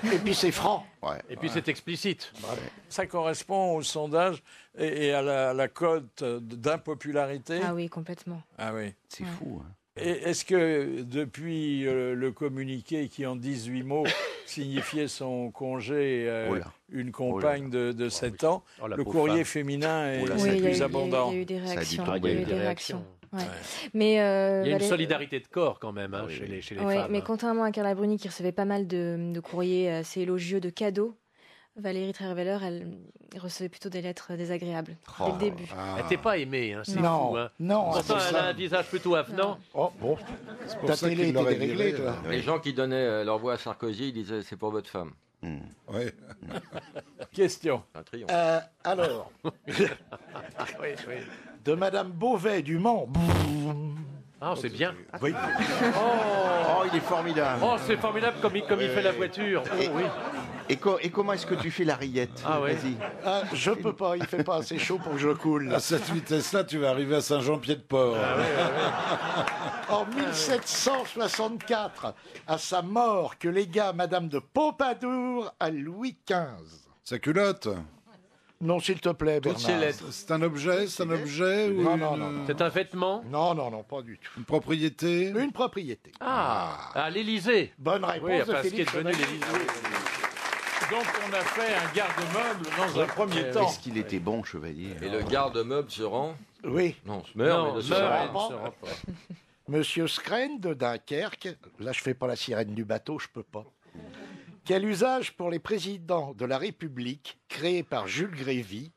Et puis c'est franc. Ouais. Et puis c'est explicite. Ça correspond au sondage et à la cote d'impopularité. Ah oui, complètement. Ah oui. C'est fou. Hein. Et est-ce que depuis le communiqué qui en 18 mots signifiait son congé une compagne de 7 ans, le courrier féminin est plus abondant? Il y a eu des réactions. Ça a dû tomber. Il y a eu des réactions. Ouais. Ouais. Mais, il y a une solidarité de corps quand même chez les femmes. Mais contrairement à Carla Bruni qui recevait pas mal de courriers assez élogieux, de cadeaux, Valérie Trierweiler, elle recevait plutôt des lettres désagréables dès le début. Elle n'était pas aimée, hein, c'est non, fou. Hein. Non, pourtant, elle a un visage plutôt avenant. Oh, bon. C'est pour ça qu'il l'aurait déréglé. Les gens qui donnaient leur voix à Sarkozy, ils disaient c'est pour votre femme. Ouais. Question. Un triomphe. Alors, de Madame Beauvais du Mans. Ah, c'est bien. Oui. Oh, il est formidable. Oh, c'est formidable comme il fait la voiture. Oh, oui. Et comment est-ce que tu fais la rillette? Ah oui. Vas-y. Je peux pas, il fait pas assez chaud pour que je coule. À cette vitesse-là, tu vas arriver à Saint-Jean-Pied-de-Port. En 1764, à sa mort, que légua Madame de Pompadour à Louis XV. Sa culotte? Non, s'il te plaît, Toutes ces Bernard. lettres. C'est un objet? C'est un objet ou Non. C'est un vêtement? Non, pas du tout. Une propriété? Une propriété. À l'Élysée. Bonne réponse Oui, de parce qu'il Félix est devenu Chevalier. l'Élysée. Donc on a fait un garde-meuble dans un premier temps. Est-ce qu'il était bon, Chevalier? Et le garde-meuble se rend? Oui. Non, se meurt, Non, mais ne se meurt rend et pas. ne se rend pas. Monsieur Scrène de Dunkerque, là je fais pas la sirène du bateau, je peux pas. Quel usage pour les présidents de la République, créé par Jules Grévy,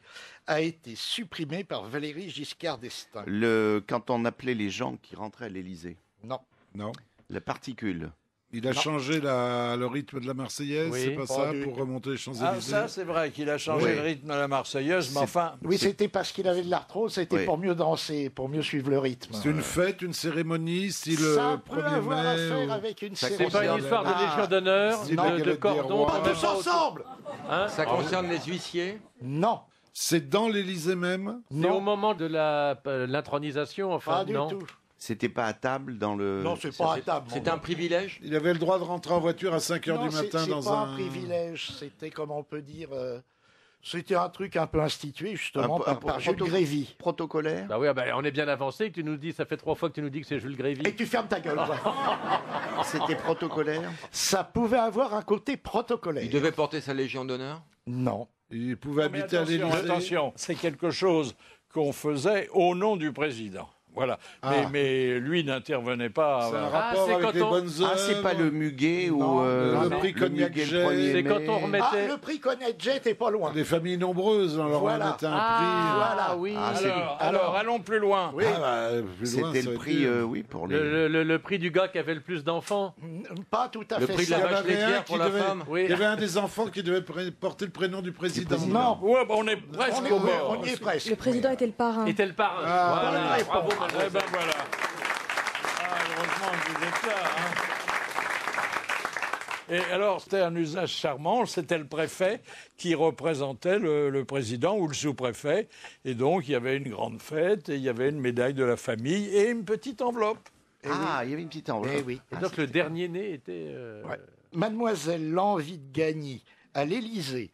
a été supprimé par Valéry Giscard d'Estaing? Quand on appelait les gens qui rentraient à l'Élysée. Non. La particule. Il a changé le rythme de la Marseillaise, Oui, c'est pas pas ça, du pour tout. remonter les Ah, Champs-Élysées? ça c'est vrai qu'il a changé le rythme de la Marseillaise, mais enfin... Oui, c'était parce qu'il avait de l'arthrose, c'était Oui. pour mieux danser, pour mieux suivre le rythme. C'est une fête, une cérémonie, si Ça le peut 1er avoir à mai... faire ou- avec une Ça C'est cérémonie. pas une histoire de Légion d'honneur, c'est la de galette des cordon. rois. qu'on Pas met tous pas au- ensemble. Hein Ça concerne les huissiers? Non, C'est dans l'Élysée même? C'est au non, moment de l'intronisation, enfin, pas du non. tout. C'était pas à table dans le... Non, c'est pas à table. C'est un privilège? Il avait le droit de rentrer en voiture à 5h Non, du matin c'est dans pas un... un privilège, c'était, comment on peut dire, c'était un truc un peu institué justement par Jules Grévy. Protocolaire? Bah oui, on est bien avancé, que tu nous dis, ça fait 3 fois que tu nous dis que c'est Jules Grévy. Et tu fermes ta gueule. C'était protocolaire? Ça pouvait avoir un côté protocolaire. Il devait porter sa Légion d'honneur? Non. Il pouvait Mais habiter à l'Élysée. attention, c'est quelque chose qu'on faisait au nom du président. Voilà. Mais lui n'intervenait pas. C'est un rapport avec les bonnes œuvres. Ah, c'est pas le muguet ou le prix Cognac Jet. C'est quand on remettait. Ah, le prix Cognac Jet t'es pas loin. Des familles nombreuses, on leur remettait un prix. Voilà, oui. Alors, allons plus loin. Oui. C'était le prix, pour les. Le prix du gars qui avait le plus d'enfants. Pas tout à Le fait prix de la ça. vache laitière pour la femme. Il y avait un des enfants qui devait porter le prénom du président. Non. Ouais, on est presque au bord. On y est presque. Le président était le parrain. Était le parrain. Voilà. Bravo, Eh ben voilà. Heureusement que vous êtes là. Et alors, c'était un usage charmant. C'était le préfet qui représentait le président ou le sous-préfet. Et donc, il y avait une grande fête et il y avait une médaille de la famille et une petite enveloppe. Il y avait une petite enveloppe. Oui. Et donc, le dernier né était. Mademoiselle L'Envie de Gagny, à l'Élysée,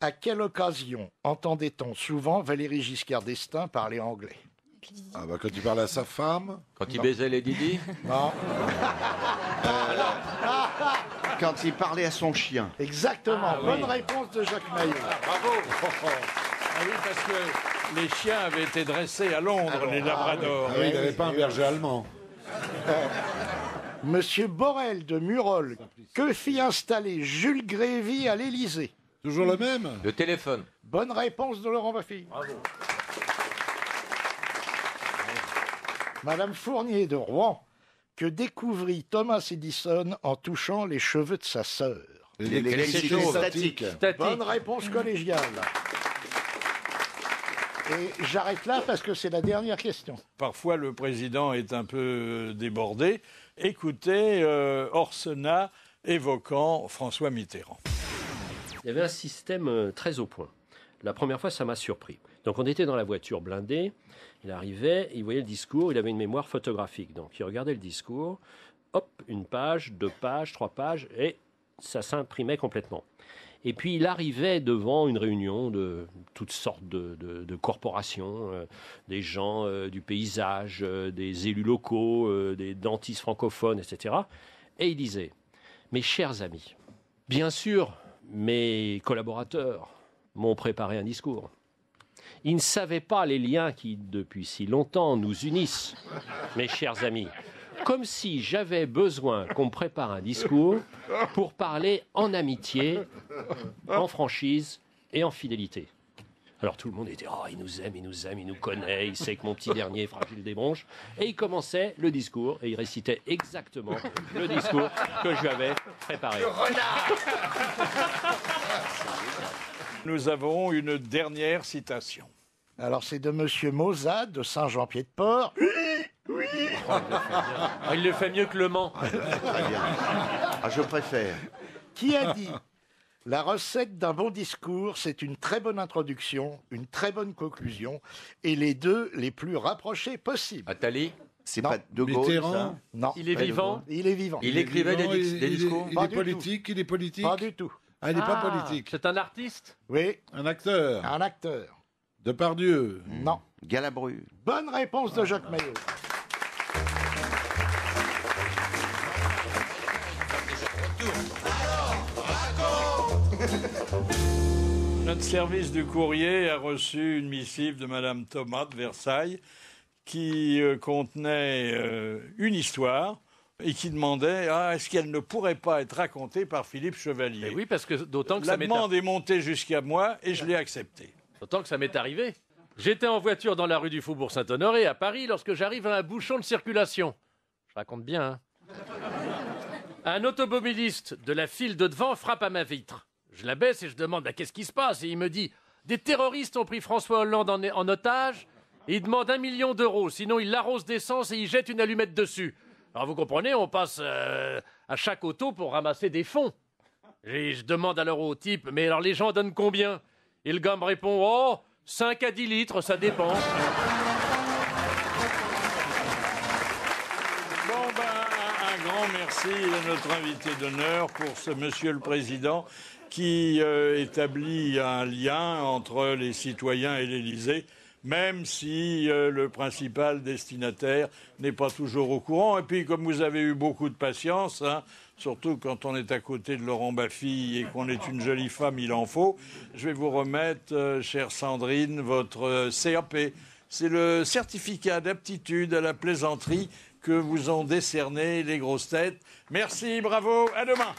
à quelle occasion entendait-on souvent Valéry Giscard d'Estaing parler anglais? Quand il parlait à sa femme. Quand il baisait les Didi. Non. Quand il parlait à son chien. Exactement. Bonne réponse de Jacques Maillot. Bravo. Ah oui, parce que les chiens avaient été dressés à Londres, les labradors. Il n'avait pas un berger allemand. Monsieur Borel de Murol, que fit installer Jules Grévy à l'Élysée? Toujours le même? Le téléphone. Bonne réponse de Laurent Baffy. Bravo. Madame Fournier de Rouen, que découvrit Thomas Edison en touchant les cheveux de sa sœur? L'électricité statique. Bonne réponse collégiale. Et j'arrête là parce que c'est la dernière question. Parfois, le président est un peu débordé. Écoutez Orsenat évoquant François Mitterrand. Il y avait un système très au point. La première fois, ça m'a surpris. Donc, on était dans la voiture blindée. Il arrivait, il voyait le discours, il avait une mémoire photographique. Donc, il regardait le discours, hop, 1 page, 2 pages, 3 pages, et ça s'imprimait complètement. Et puis, il arrivait devant une réunion de toutes sortes de corporations, des gens du paysage, des élus locaux, des dentistes francophones, etc. Et il disait, mes chers amis, bien sûr, mes collaborateurs m'ont préparé un discours. Ils ne savaient pas les liens qui, depuis si longtemps, nous unissent, mes chers amis. Comme si j'avais besoin qu'on me prépare un discours pour parler en amitié, en franchise et en fidélité. Alors tout le monde était « Oh, il nous aime, il nous connaît, il sait que mon petit dernier est fragile des bronches. » Et il commençait le discours et il récitait exactement le discours que je lui avais préparé. Nous avons une dernière citation. Alors c'est de Monsieur Mauzat de Saint-Jean-Pied-de-Port. Il le fait mieux que Le Mans. Très bien. Je préfère. Qui a dit la recette d'un bon discours, c'est une très bonne introduction, une très bonne conclusion, et les deux les plus rapprochés possibles. Attali. C'est pas De Gaulle, Mitterrand. ça? Non. Il est vivant. Il est vivant. Il écrivait des discours. Il est politique, il est politique. Pas du tout. Ah, il n'est pas politique. C'est un artiste. Oui. Un acteur. Un acteur. Depardieu. Non. Galabru. Bonne réponse de Jacques Maillot. Notre service du courrier a reçu une missive de Madame Thomas de Versailles qui contenait une histoire et qui demandait est-ce qu'elle ne pourrait pas être racontée par Philippe Chevalier. Mais oui, parce que d'autant que la ça m'est demande est montée jusqu'à moi et je l'ai acceptée. D'autant que ça m'est arrivé. J'étais en voiture dans la rue du Faubourg Saint-Honoré à Paris lorsque j'arrive à un bouchon de circulation. Je raconte bien, hein. Un automobiliste de la file de devant frappe à ma vitre. Je la baisse et je demande qu'est-ce qui se passe. Et il me dit des terroristes ont pris François Hollande en otage et ils demandent 1 million d'euros. Sinon, ils l'arrosent d'essence et ils jettent une allumette dessus. Alors vous comprenez, on passe à chaque auto pour ramasser des fonds. Et je demande alors au type mais alors les gens donnent combien? Et le gars me répond 5 à 10 litres, ça dépend. Un grand merci à notre invité d'honneur pour ce Monsieur le Président qui établit un lien entre les citoyens et l'Élysée, même si le principal destinataire n'est pas toujours au courant. Et puis, comme vous avez eu beaucoup de patience, surtout quand on est à côté de Laurent Baffy et qu'on est une jolie femme, il en faut, je vais vous remettre, chère Sandrine, votre CAP. C'est le certificat d'aptitude à la plaisanterie que vous ont décerné les grosses têtes. Merci, bravo, à demain.